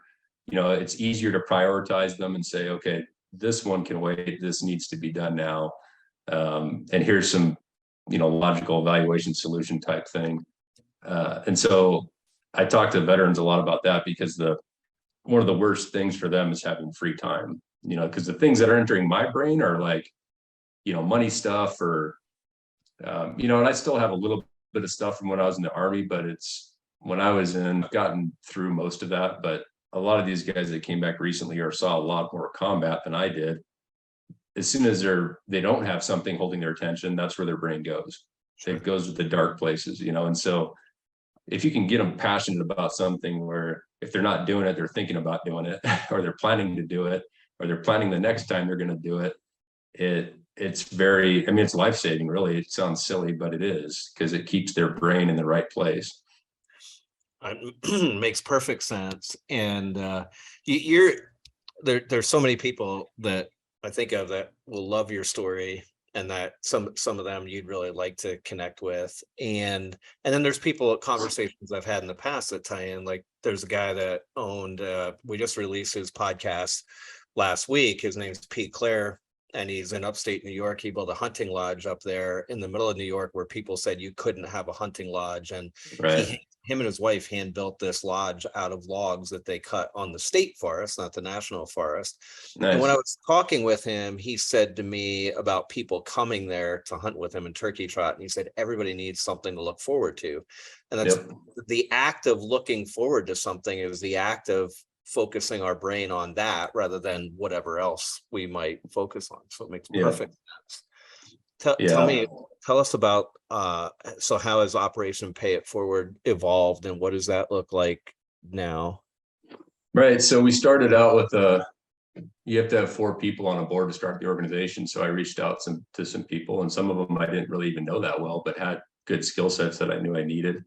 It's easier to prioritize them and say, okay, this one can wait, this needs to be done now. And here's some, logical evaluation solution type thing. And so I talk to veterans a lot about that, because one of the worst things for them is having free time, because the things that are entering my brain are like, money stuff, or, and I still have a little bit of stuff from when I was in the Army, but I've gotten through most of that. But a lot of these guys that came back recently or saw a lot more combat than I did, as soon as they don't have something holding their attention, that's where their brain goes. Sure. It goes to the dark places, and so if you can get them passionate about something where if they're not doing it, they're thinking about doing it, or they're planning to do it, or they're planning the next time they're going to do it, it's it's life-saving, really. It sounds silly, but it is, because it keeps their brain in the right place.
Makes perfect sense. And there's so many people that I think of that will love your story, and that some of them you'd really like to connect with. And then there's conversations I've had in the past that tie in. Like, there's a guy that owned, we just released his podcast last week. His name's Pete Clare, and he's in upstate New York. He built a hunting lodge up there in the middle of New York, where people said you couldn't have a hunting lodge. And him and his wife hand built this lodge out of logs that they cut on the state forest, not the national forest. Nice. And when I was talking with him, he said to me about people coming there to hunt with him in turkey trot. And he said, everybody needs something to look forward to. And that's the act of looking forward to something, is the act of focusing our brain on that rather than whatever else we might focus on. So it makes perfect sense. Tell
Yeah.
me, tell us about, so how has Operation Pay It Forward evolved and what does that look like now?
Right. So we started out with you have to have 4 people on a board to start the organization. So I reached out to some people, and some of them I didn't really even know that well, but had good skill sets that I knew I needed.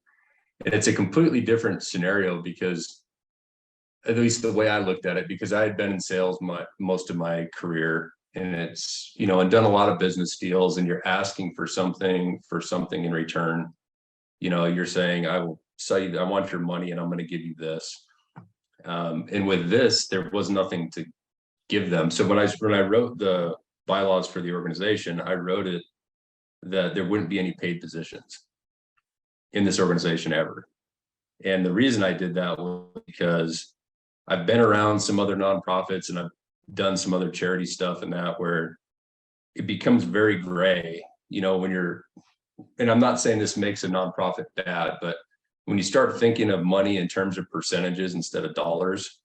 And it's a completely different scenario because, at least the way I looked at it, because I had been in sales most of my career, and it's, and done a lot of business deals, and you're asking for something in return. You're saying, I will sell you, I want your money and I'm going to give you this. And with this, there was nothing to give them. So when I wrote the bylaws for the organization, I wrote it that there wouldn't be any paid positions in this organization ever. And the reason I did that was because I've been around some other nonprofits and I've done some other charity stuff and that, where it becomes very gray, when you're, and I'm not saying this makes a nonprofit bad, but when you start thinking of money in terms of percentages instead of dollars,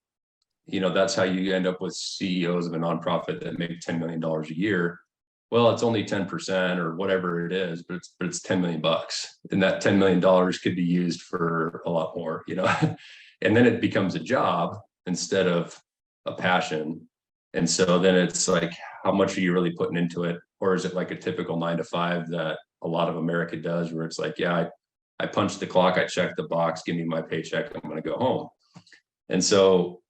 that's how you end up with CEOs of a nonprofit that make $10 million a year. Well, it's only 10% or whatever it is, but it's $10 million, and that $10 million could be used for a lot more, and then it becomes a job instead of a passion. And so then it's like, how much are you really putting into it? Or is it like a typical 9 to 5 that a lot of America does, where it's like, yeah, I punch the clock, I check the box, give me my paycheck, I'm going to go home. And so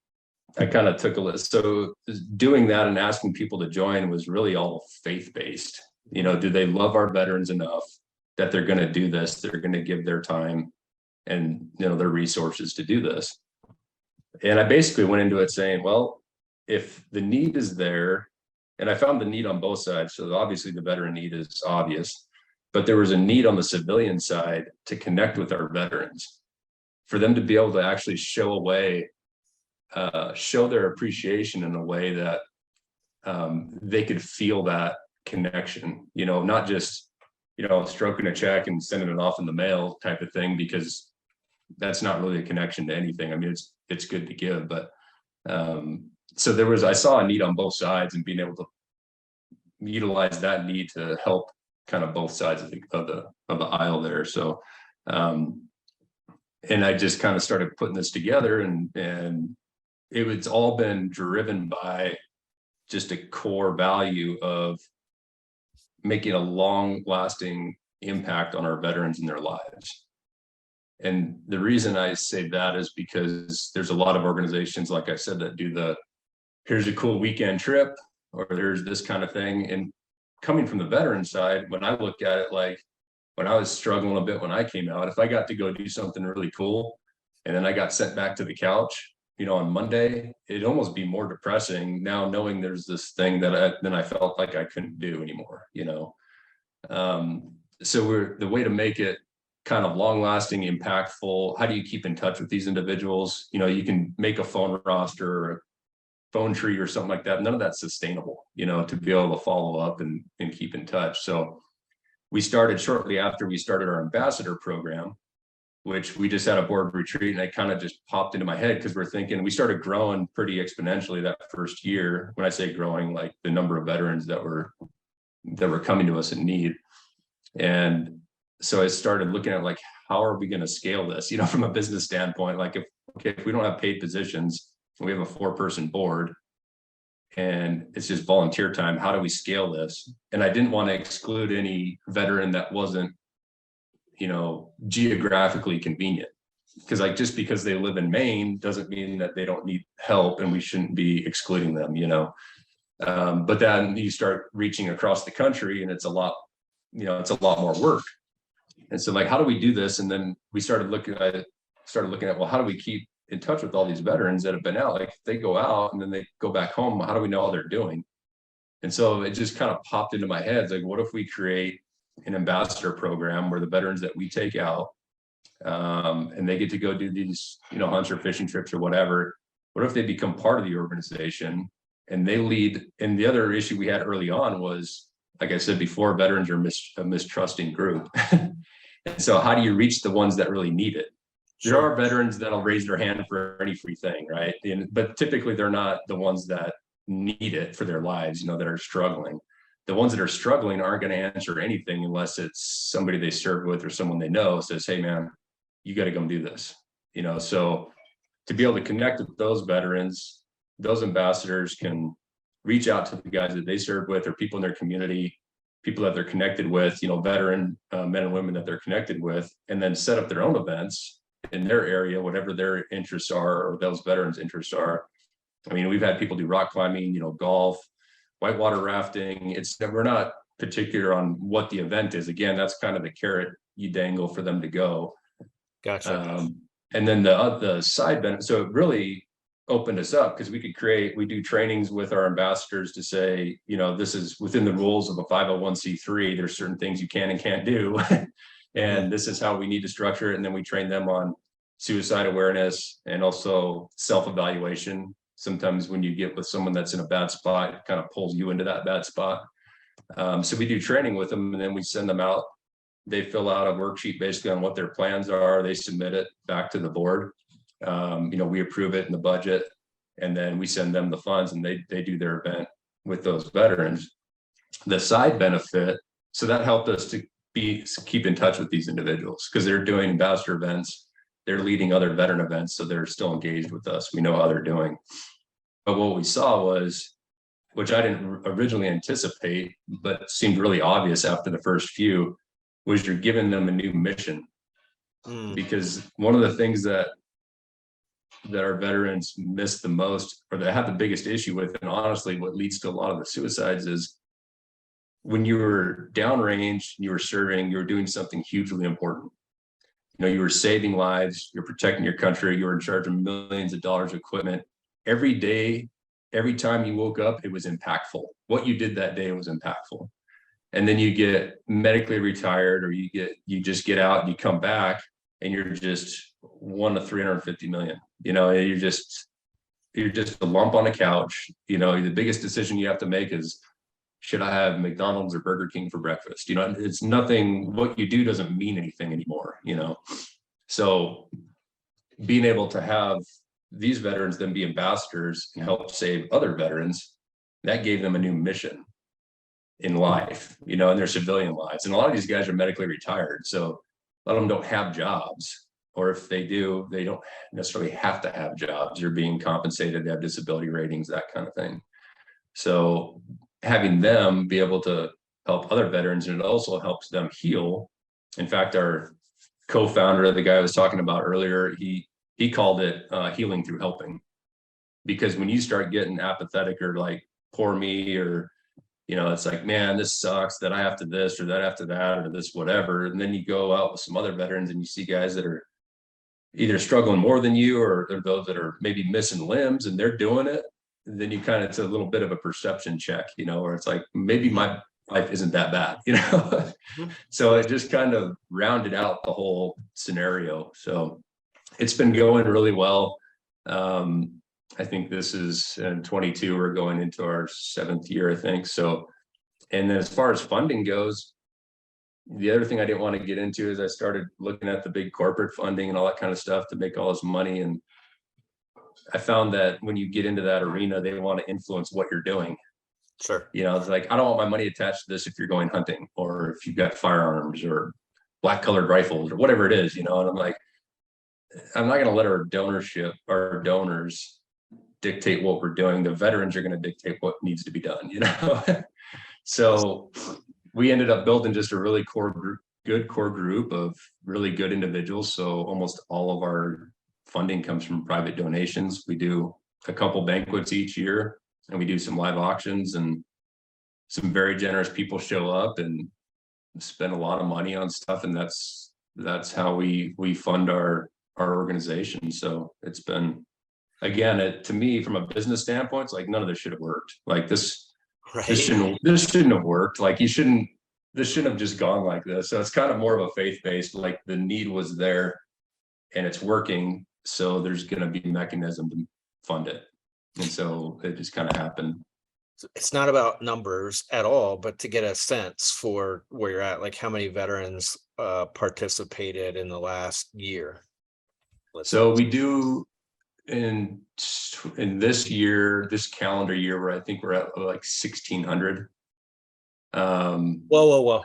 I kind of took a list. So doing that and asking people to join was really all faith-based. Do they love our veterans enough that they're going to do this? They're going to give their time and, their resources to do this. And I basically went into it saying, well, if the need is there, and I found the need on both sides. So obviously the veteran need is obvious, but there was a need on the civilian side to connect with our veterans, for them to be able to actually show their appreciation in a way that they could feel that connection, not just, stroking a check and sending it off in the mail type of thing, because that's not really a connection to anything. I mean, it's good to give, but so I saw a need on both sides, and being able to utilize that need to help kind of both sides of the aisle there. So, and I just kind of started putting this together, and it's all been driven by just a core value of making a long lasting impact on our veterans in their lives. And the reason I say that is because there's a lot of organizations, like I said, that do here's a cool weekend trip, or there's this kind of thing. And coming from the veteran side, when I look at it, like when I was struggling a bit when I came out, if I got to go do something really cool and then I got sent back to the couch, on Monday, it'd almost be more depressing now, knowing there's this thing that I felt like I couldn't do anymore, So the way to make it kind of long lasting, impactful, how do you keep in touch with these individuals? You can make a phone roster or a phone tree or something like that. None of that's sustainable, to be able to follow up and keep in touch. So we started shortly after we started our ambassador program, which we just had a board retreat, and it kind of just popped into my head because we started growing pretty exponentially that first year. When I say growing, like the number of veterans that were coming to us in need. And so I started looking at, like, how are we going to scale this, from a business standpoint? Like, if we don't have paid positions, we have a 4-person board and it's just volunteer time, how do we scale this? And I didn't want to exclude any veteran that wasn't, geographically convenient, because just because they live in Maine doesn't mean that they don't need help, and we shouldn't be excluding them, but then you start reaching across the country and it's a lot more work. And so, like, how do we do this? And then we started looking at, well, how do we keep in touch with all these veterans that have been out? Like, if they go out and then they go back home, how do we know how they're doing? And so it just kind of popped into my head, like, what if we create an ambassador program where the veterans that we take out, and they get to go do these, hunts or fishing trips or whatever, what if they become part of the organization and they lead? And the other issue we had early on was, like I said before, veterans are a mistrusting group. And so how do you reach the ones that really need it? There are veterans that'll raise their hand for any free thing, right? But typically they're not the ones that need it for their lives, that are struggling. the ones that are struggling aren't going to answer anything unless it's somebody they served with or someone they know says, hey man, you got to come do this, you know. So to be able to connect with those veterans, those ambassadors can reach out to the guys that they serve with or people in their community, people that they're connected with, you know, veteran men and women that they're connected with, and then set up their own events in their area, whatever their interests are or those veterans' interests are. I mean, we've had people do rock climbing, you know, golf, whitewater rafting. We're not particular on what the event is. Again, that's kind of the carrot you dangle for them to go.
Gotcha.
And then the side benefit. So it really opened us up because we do trainings with our ambassadors to say, you know, this is within the rules of a 501c3. There's certain things you can and can't do. And this is how we need to structure it. And then we train them on suicide awareness and also self-evaluation. Sometimes when you get with someone that's in a bad spot, it kind of pulls you into that bad spot. So we do training with them and then we send them out. They fill out a worksheet basically on what their plans are. They submit it back to the board. You know, we approve it in the budget and then we send them the funds and they do their event with those veterans. The side benefit, so that helped us to keep in touch with these individuals because they're doing ambassador events. They're leading other veteran events, so they're still engaged with us. We know how they're doing. But what we saw was, which I didn't originally anticipate, but seemed really obvious after the first few, was you're giving them a new mission. Because one of the things that our veterans miss the most, or that have the biggest issue with, and honestly, what leads to a lot of the suicides is when you were downrange, you were serving, you were doing something hugely important. You know, you were saving lives, you're protecting your country, you were in charge of millions of dollars of equipment. Every day, every time you woke up, it was impactful. What you did that day was impactful. And then you get medically retired, or you just get out and you come back and you're just 1 to 350 million. You know, you're just a lump on a couch. You know, the biggest decision you have to make is, should I have McDonald's or Burger King for breakfast? You know, it's nothing, what you do doesn't mean anything anymore, you know? So being able to have these veterans then be ambassadors and help save other veterans, that gave them a new mission in life, you know, in their civilian lives. And a lot of these guys are medically retired. So a lot of them don't have jobs, or if they do, they don't necessarily have to have jobs. You're being compensated, they have disability ratings, that kind of thing. So having them be able to help other veterans, and it also helps them heal. In fact, our co-founder, the guy I was talking about earlier, he called it healing through helping. Because when you start getting apathetic or like, poor me, or, you know, it's like, man, this sucks that I have to this or that after that or this whatever. And then you go out with some other veterans and you see guys that are either struggling more than you, or they're those that are maybe missing limbs and they're doing it. And then you kind of, it's a little bit of a perception check, you know, where it's like, maybe my life isn't that bad, you know? So it just kind of rounded out the whole scenario. So it's been going really well. I think this is in 22, we're going into our 7th year, I think. So, and then as far as funding goes, the other thing I didn't want to get into is I started looking at the big corporate funding and all that kind of stuff to make all this money. And I found that when you get into that arena, they want to influence what you're doing.
Sure.
You know, it's like, I don't want my money attached to this if you're going hunting, or if you've got firearms or black colored rifles or whatever it is, you know. And I'm like, I'm not going to let our donors dictate what we're doing. The veterans are going to dictate what needs to be done, you know. So we ended up building just a really good core group of really good individuals. So almost all of our funding comes from private donations. We do a couple banquets each year, and we do some live auctions, and some very generous people show up and spend a lot of money on stuff. And that's how we fund our organization. So it's been, again, to me, from a business standpoint, it's like, none of this should have worked. Like this shouldn't have worked. Like this shouldn't have just gone like this. So it's kind of more of a faith-based, like the need was there and it's working. So there's going to be a mechanism to fund it. And so it just kind of happened.
It's not about numbers at all, but to get a sense for where you're at, like how many veterans participated in the last year.
So we do in this year, this calendar year, where I think we're at like 1,600.
Whoa.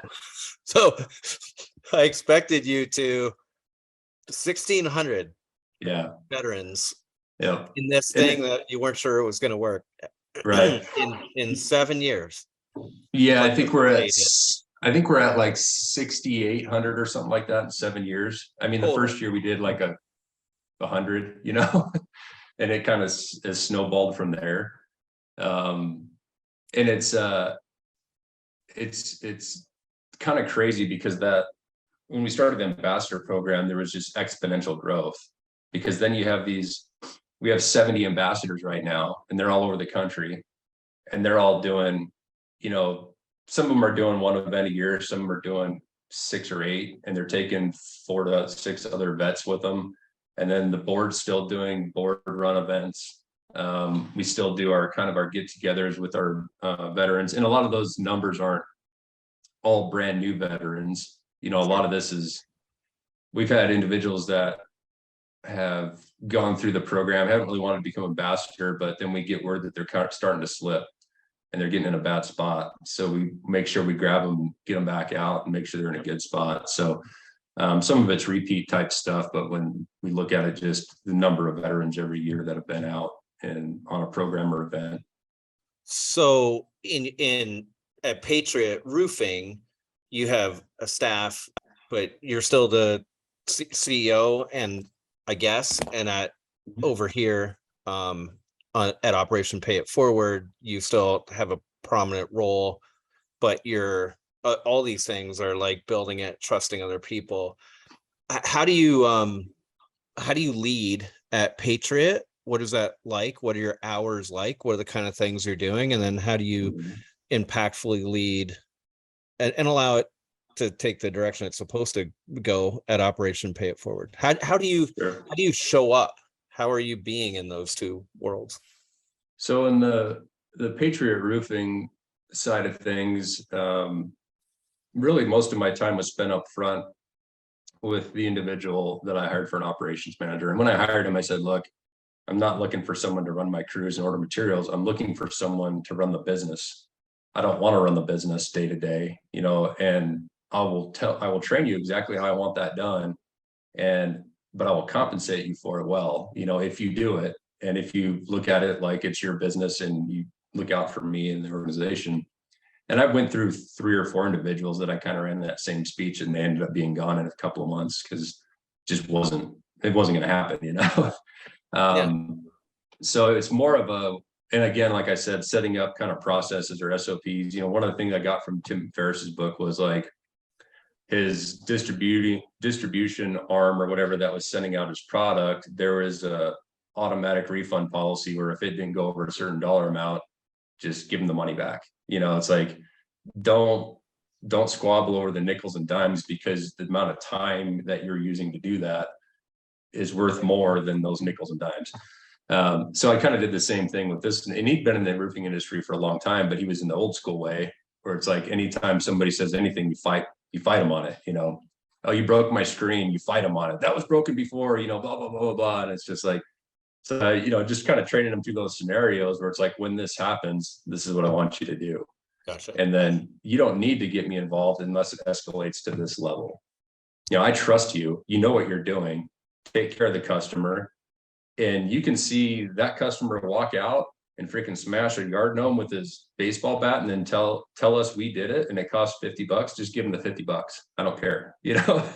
So I expected you to 1,600 veterans in this thing that you weren't sure it was going to work.
Right.
in 7 years.
Yeah, I think we're at like 6,800 or something like that in 7 years. I mean, the first year we did like 100, you know, and it kind of has snowballed from there. And it's kind of crazy because that when we started the ambassador program, there was just exponential growth, because then we have 70 ambassadors right now, and they're all over the country, and they're all doing, you know, some of them are doing one event a year, some of them are doing 6 or 8, and they're taking 4 to 6 other vets with them. And then the board's still doing board run events. We still do our get-togethers with our veterans, and a lot of those numbers aren't all brand new veterans. You know, a lot of this is, we've had individuals that have gone through the program, haven't really wanted to become ambassador, but then we get word that they're kind of starting to slip and they're getting in a bad spot. So we make sure we grab them, get them back out, and make sure they're in a good spot. So some of it's repeat type stuff, but when we look at it, just the number of veterans every year that have been out and on a program or event.
So at Patriot Roofing, you have a staff, but you're still the CEO, and I guess, and over here at Operation Pay It Forward, you still have a prominent role, but you're all these things are like building it, trusting other people. How do you lead at Patriot? What is that like? What are your hours like? What are the kind of things you're doing? And then how do you impactfully lead and allow it to take the direction it's supposed to go at Operation Pay It Forward? How do you show up? How are you being in those two worlds?
So in the Patriot Roofing side of things, really most of my time was spent up front with the individual that I hired for an operations manager. And when I hired him, I said, look, I'm not looking for someone to run my crews and order materials. I'm looking for someone to run the business. I don't want to run the business day to day, you know, and I will train you exactly how I want that done. But I will compensate you for it well, you know, if you do it. And if you look at it like it's your business and you look out for me and the organization. And I went through 3 or 4 individuals that I kind of ran that same speech, and they ended up being gone in a couple of months because it just wasn't going to happen, you know? So it's more of and again, like I said, setting up kind of processes or SOPs. You know, one of the things I got from Tim Ferriss's book was like his distribution arm or whatever that was sending out his product. There was a automatic refund policy where if it didn't go over a certain dollar amount, just give them the money back. You know, it's like, don't squabble over the nickels and dimes, because the amount of time that you're using to do that is worth more than those nickels and dimes. So I kind of did the same thing with this, and he'd been in the roofing industry for a long time, but he was in the old school way where it's like, anytime somebody says anything, you fight them on it, you know. Oh, you broke my screen, you fight them on it. That was broken before, you know, blah, blah, blah, blah, blah. And it's just like, so, you know, just kind of training them through those scenarios where it's like, when this happens, this is what I want you to do.
Gotcha.
And then you don't need to get me involved unless it escalates to this level. You know, I trust you, you know what you're doing, take care of the customer. And you can see that customer walk out and freaking smash a yard gnome with his baseball bat and then tell us we did it and it cost $50. Just give him the $50. I don't care, you know.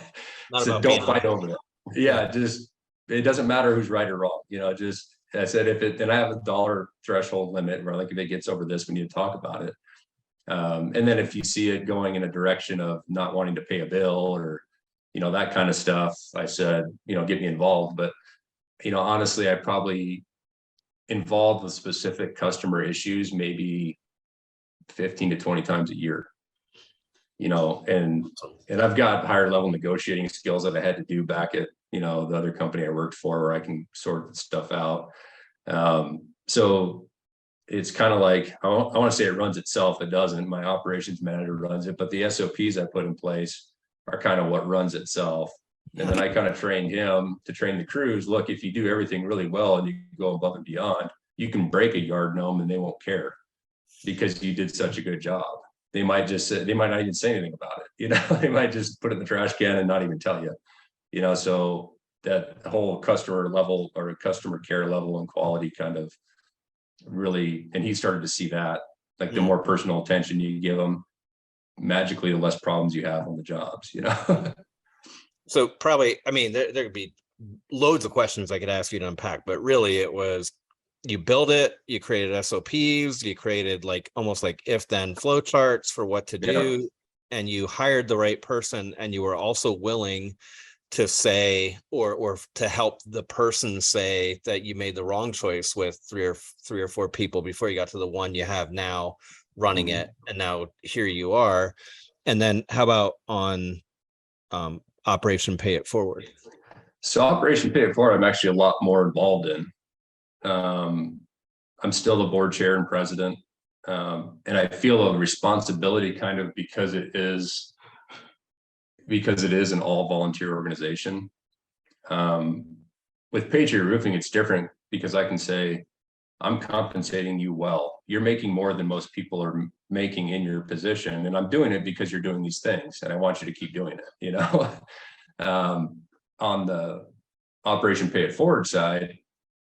So don't fight over it. Yeah, just, it doesn't matter who's right or wrong, you know. Just, I said, then I have a dollar threshold limit where, like, if it gets over this, we need to talk about it. And then if you see it going in a direction of not wanting to pay a bill or, you know, that kind of stuff, I said, you know, get me involved. But, you know, honestly, I probably involved with specific customer issues maybe 15 to 20 times a year, you know, and I've got higher level negotiating skills that I had to do back at, you know, the other company I worked for, where I can sort stuff out. So it's kind of like, I want to say it runs itself. It doesn't. My operations manager runs it, but the SOPs I put in place are kind of what runs itself. And then I kind of trained him to train the crews. Look, if you do everything really well and you go above and beyond, you can break a yard gnome and they won't care because you did such a good job. they might just say, they might not even say anything about it. You know, they might just put it in the trash can and not even tell you, you know, so that whole customer level or customer care level and quality kind of really, and he started to see that, like the more personal attention you give them, magically the less problems you have on the jobs, you know.
So probably, I mean, there could be loads of questions I could ask you to unpack, but really it was, you build it, you created SOPs, you created like almost like if then flow charts for what to do, and you hired the right person, and you were also willing to say or to help the person say that you made the wrong choice with three or four people before you got to the one you have now running it, and now here you are. And then how about on Operation Pay It Forward?
So Operation Pay It Forward, I'm actually a lot more involved in. I'm still the board chair and president. And I feel a responsibility kind of because it is an all volunteer organization. With Patriot Roofing, it's different because I can say, I'm compensating you well. You're making more than most people are making in your position. And I'm doing it because you're doing these things. And I want you to keep doing it, you know. On the Operation Pay It Forward side,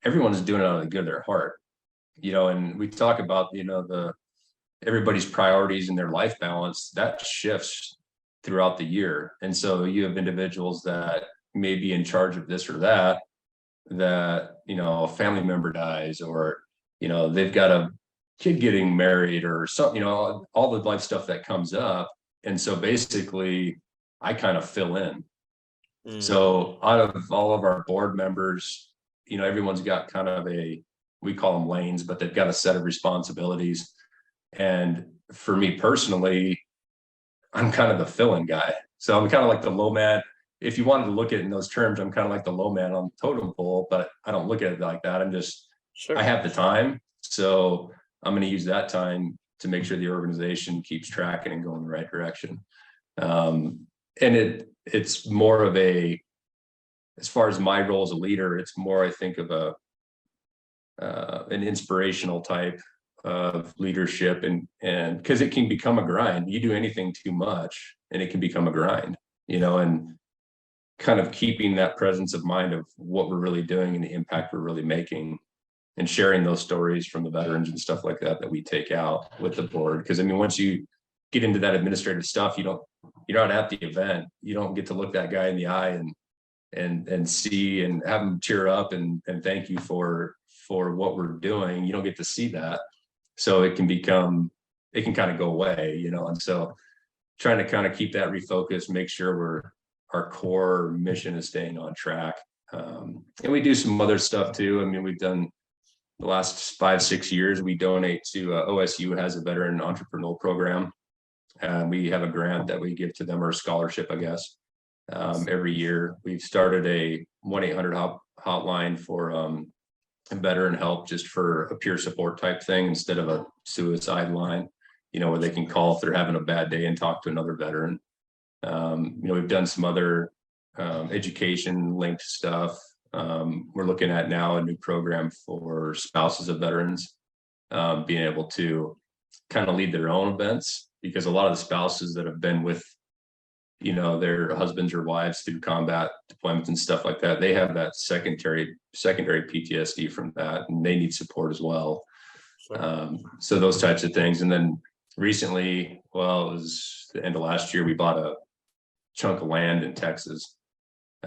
everyone's doing it out of the good of their heart, you know, and we talk about, you know, everybody's priorities and their life balance that shifts throughout the year. And so you have individuals that may be in charge of this or that, you know, a family member dies, or, you know, they've got a kid getting married or something, you know, all the life stuff that comes up. And so basically I kind of fill in. So out of all of our board members, you know, everyone's got kind of we call them lanes, but they've got a set of responsibilities. And for me personally, I'm kind of the fill-in guy. So I'm kind of like the low man. If you wanted to look at it in those terms, I'm kind of like the low man on the totem pole, but I don't look at it like that. I'm just, I have the time. So I'm going to use that time to make sure the organization keeps tracking and going in the right direction. And it's more of as far as my role as a leader, it's more, I think, of an inspirational type of leadership, and because it can become a grind. You do anything too much and it can become a grind, you know, and kind of keeping that presence of mind of what we're really doing and the impact we're really making, and sharing those stories from the veterans and stuff like that we take out with the board. Because I mean, once you get into that administrative stuff, you're not at the event, you don't get to look that guy in the eye and see and have him cheer up and thank you for what we're doing. You don't get to see that. So it can kind of go away, you know. And so trying to kind of keep that refocused, make sure our core mission is staying on track. And we do some other stuff too. I mean, we've done the last 5-6 years, we donate to OSU has a veteran entrepreneurial program. We have a grant that we give to them, or a scholarship, I guess. Every year we've started a 1-800 hotline for veteran help, just for a peer support type thing, instead of a suicide line, you know, where they can call if they're having a bad day and talk to another veteran. You know, we've done some other education linked stuff. We're looking at now a new program for spouses of veterans, being able to kind of lead their own events, because a lot of the spouses that have been with, you know, their husbands or wives through combat deployments and stuff like that, they have that secondary PTSD from that, and they need support as well. So those types of things. And then recently, well, it was the end of last year, we bought a chunk of land in Texas,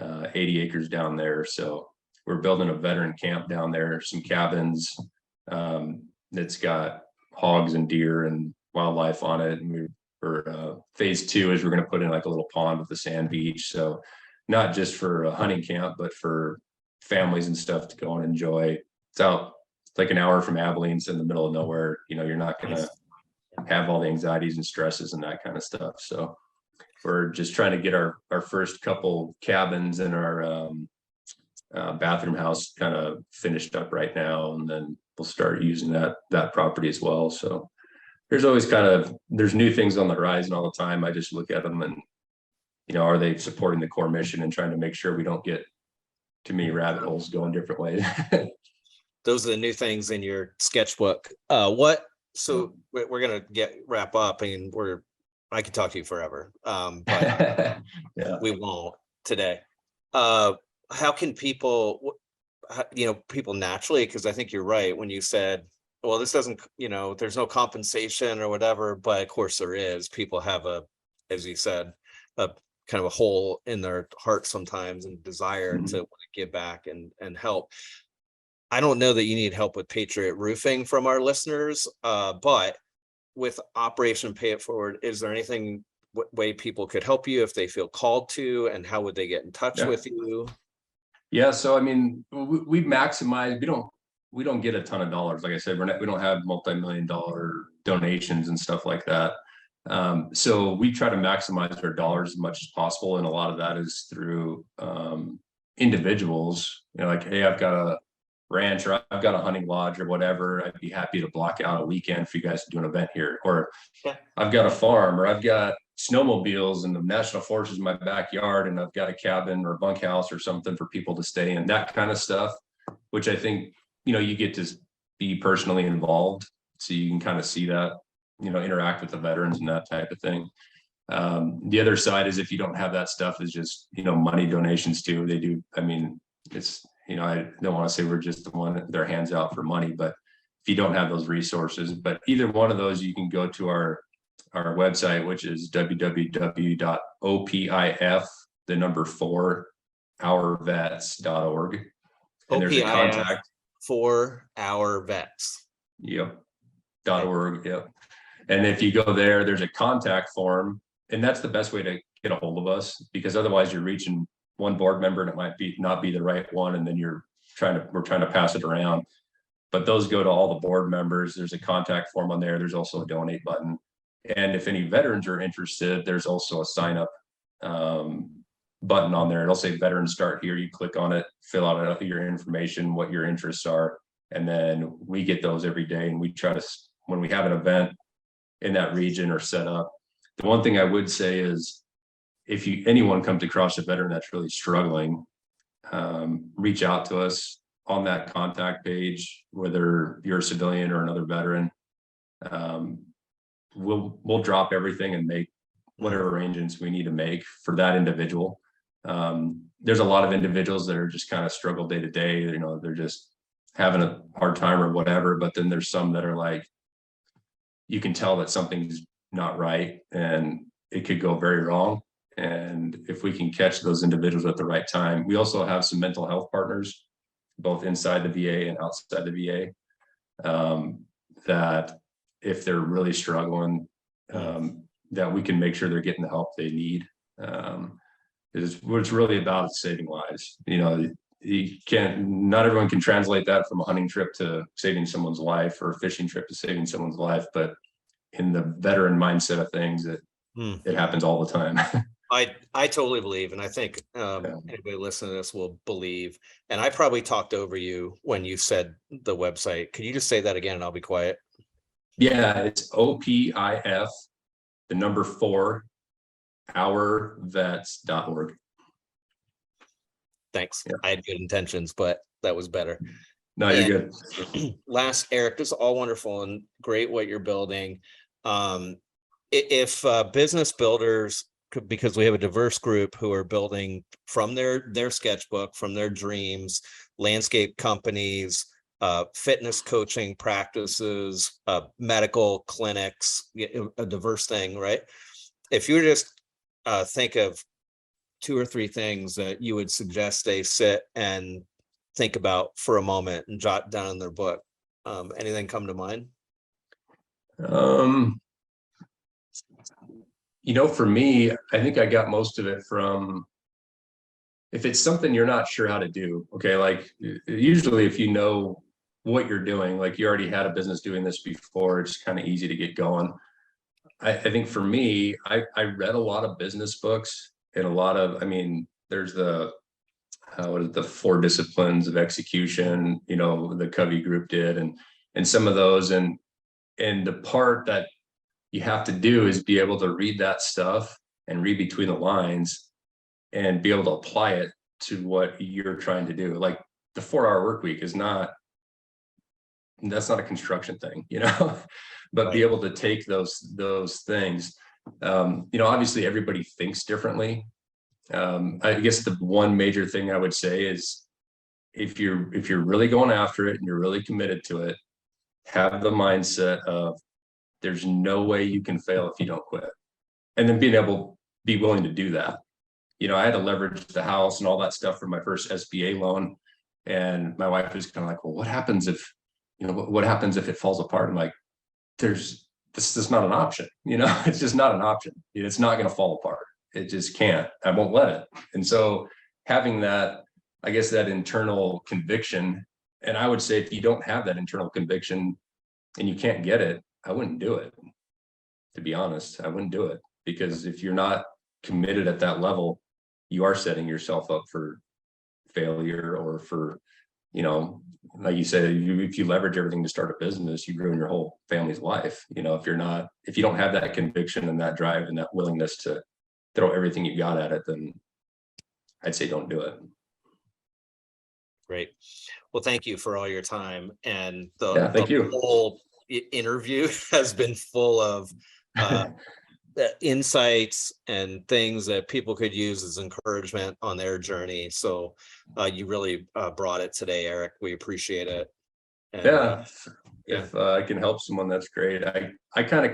80 acres down there. So we're building a veteran camp down there, some cabins. It's got hogs and deer and wildlife on it. And phase 2 is we're going to put in like a little pond with a sand beach. So not just for a hunting camp, but for families and stuff to go and enjoy. It's like an hour from Abilene, it's in the middle of nowhere. You know, you're not going to have all the anxieties and stresses and that kind of stuff. So we're just trying to get our first couple cabins in our bathroom house kind of finished up right now, and then we'll start using that property as well. So there's always there's new things on the horizon all the time. I just look at them and, you know, are they supporting the core mission, and trying to make sure we don't get too many rabbit holes going different ways.
Those are the new things in your sketchbook. What So we're gonna wrap up, and I could talk to you forever, but
Yeah.
we won't today. How can people, people naturally, because I think you're right when you said, well, this doesn't, there's no compensation or whatever, but of course there is. People have as you said, a kind of a hole in their heart sometimes and desire
Mhm.
to want to give back and help. I don't know that you need help with Patriot Roofing from our listeners, but with Operation Pay It Forward, is there anything way people could help you if they feel called to, and how would they get in touch
Yeah.
with you?
Yeah. So, I mean, we've maximized, we don't get a ton of dollars. Like I said, we don't have multi-million-dollar donations and stuff like that. So we try to maximize our dollars as much as possible. And a lot of that is through individuals, like, hey, I've got a ranch, or I've got a hunting lodge, or whatever. I'd be happy to block out a weekend for you guys to do an event here. Or
Yeah.
I've got a farm, or I've got snowmobiles and the national forest is in my backyard, and I've got a cabin or a bunkhouse or something for people to stay in, that kind of stuff, which I think, you get to be personally involved. So you can kind of see that, interact with the veterans and that type of thing. The other side is, if you don't have that stuff, is just, money donations too. They do. I mean, it's, I don't want to say we're just the one that their hands out for money, but if you don't have those resources, but either one of those, you can go to our website, which is www.opif, the number 4, ourvets.org. And there's a
OPIF
contact
for our vets.
Yep. .org. Yep. And if you go there, there's a contact form, and that's the best way to get a hold of us, because otherwise you're reaching one board member and it might not be the right one, and then we're trying to pass it around. But those go to all the board members. There's a contact form on there. There's also a donate button. And if any veterans are interested, there's also a sign up button on there. It'll say veterans start here. You click on it, fill out your information, what your interests are. And then we get those every day. And we try to, when we have an event in that region or set up, the one thing I would say is, if anyone comes across a veteran that's really struggling, reach out to us on that contact page, whether you're a civilian or another veteran. We'll drop everything and make whatever arrangements we need to make for that individual. There's a lot of individuals that are just kind of struggle day to day. They're just having a hard time or whatever. But then there's some that are like, you can tell that something's not right and it could go very wrong. And if we can catch those individuals at the right time, we also have some mental health partners, both inside the VA and outside the VA, that if they're really struggling, that we can make sure they're getting the help they need. Is what it's really about, is saving lives. Not everyone can translate that from a hunting trip to saving someone's life, or a fishing trip to saving someone's life. But in the veteran mindset of things, it happens all the time.
I totally believe, and I think anybody listening to this will believe. And I probably talked over you when you said the website. Could you just say that again and I'll be quiet?
Yeah, it's OPIF, the number 4, ourvets.org.
Thanks.
Yeah.
I had good intentions, but that was better.
No, you're good.
Last, Eric, this is all wonderful and great what you're building. If business builders, because we have a diverse group who are building from their sketchbook, from their dreams, landscape companies, fitness coaching practices, medical clinics, a diverse thing, right? If you were just think of 2 or 3 things that you would suggest they sit and think about for a moment and jot down in their book, anything come to mind?
For me, I think I got most of it from, if it's something you're not sure how to do, okay, like usually if you know what you're doing, like you already had a business doing this before, it's kind of easy to get going. I think for me, I read a lot of business books, and there's the 4 disciplines of execution, the Covey group did, and some of those, and the part that you have to do is be able to read that stuff and read between the lines and be able to apply it to what you're trying to do. Like the 4-hour work week that's not a construction thing, but be able to take those things. Obviously everybody thinks differently. I guess the one major thing I would say is if you're really going after it and you're really committed to it, have the mindset of there's no way you can fail if you don't quit. And then be willing to do that. I had to leverage the house and all that stuff for my first SBA loan. And my wife was kind of like, well, what happens if it falls apart? I'm like, this is not an option. It's just not an option. It's not going to fall apart. It just can't. I won't let it. And so having that, I guess, that internal conviction, and I would say if you don't have that internal conviction and you can't get it, I wouldn't do it. To be honest, I wouldn't do it, because if you're not committed at that level, you are setting yourself up for failure, or for, like you said, if you leverage everything to start a business, you ruin your whole family's life. If you don't have that conviction and that drive and that willingness to throw everything you got at it, then I'd say don't do it.
Great. Well, thank you for all your time. And
thank you.
Whole interview has been full of insights and things that people could use as encouragement on their journey. So you really brought it today, Eric. We appreciate it. And,
if I can help someone, that's great. I kind of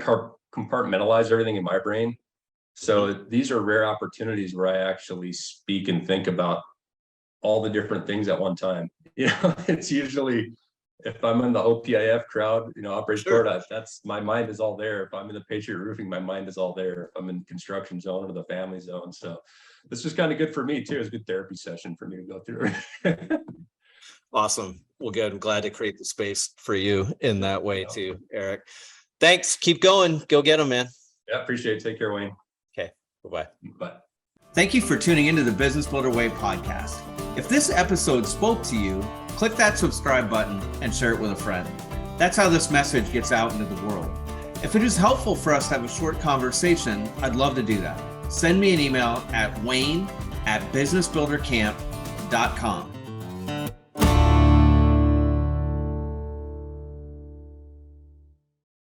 compartmentalize everything in my brain. So these are rare opportunities where I actually speak and think about all the different things at one time. It's usually, if I'm in the OPIF crowd, Operation Florida, that's, my mind is all there. If I'm in the Patriot Roofing, my mind is all there. If I'm in construction zone or the family zone. So this is kind of good for me too. It's a good therapy session for me to go through.
Awesome. Well, good. I'm glad to create the space for you in that way too, Eric. Thanks. Keep going. Go get them, man.
Yeah, appreciate it. Take care, Wayne.
Okay. Bye-bye.
Bye.
Thank you for tuning into the Business Builder Way podcast. If this episode spoke to you, click that subscribe button and share it with a friend. That's how this message gets out into the world. If it is helpful for us to have a short conversation, I'd love to do that. Send me an email at wayne@businessbuildercamp.com.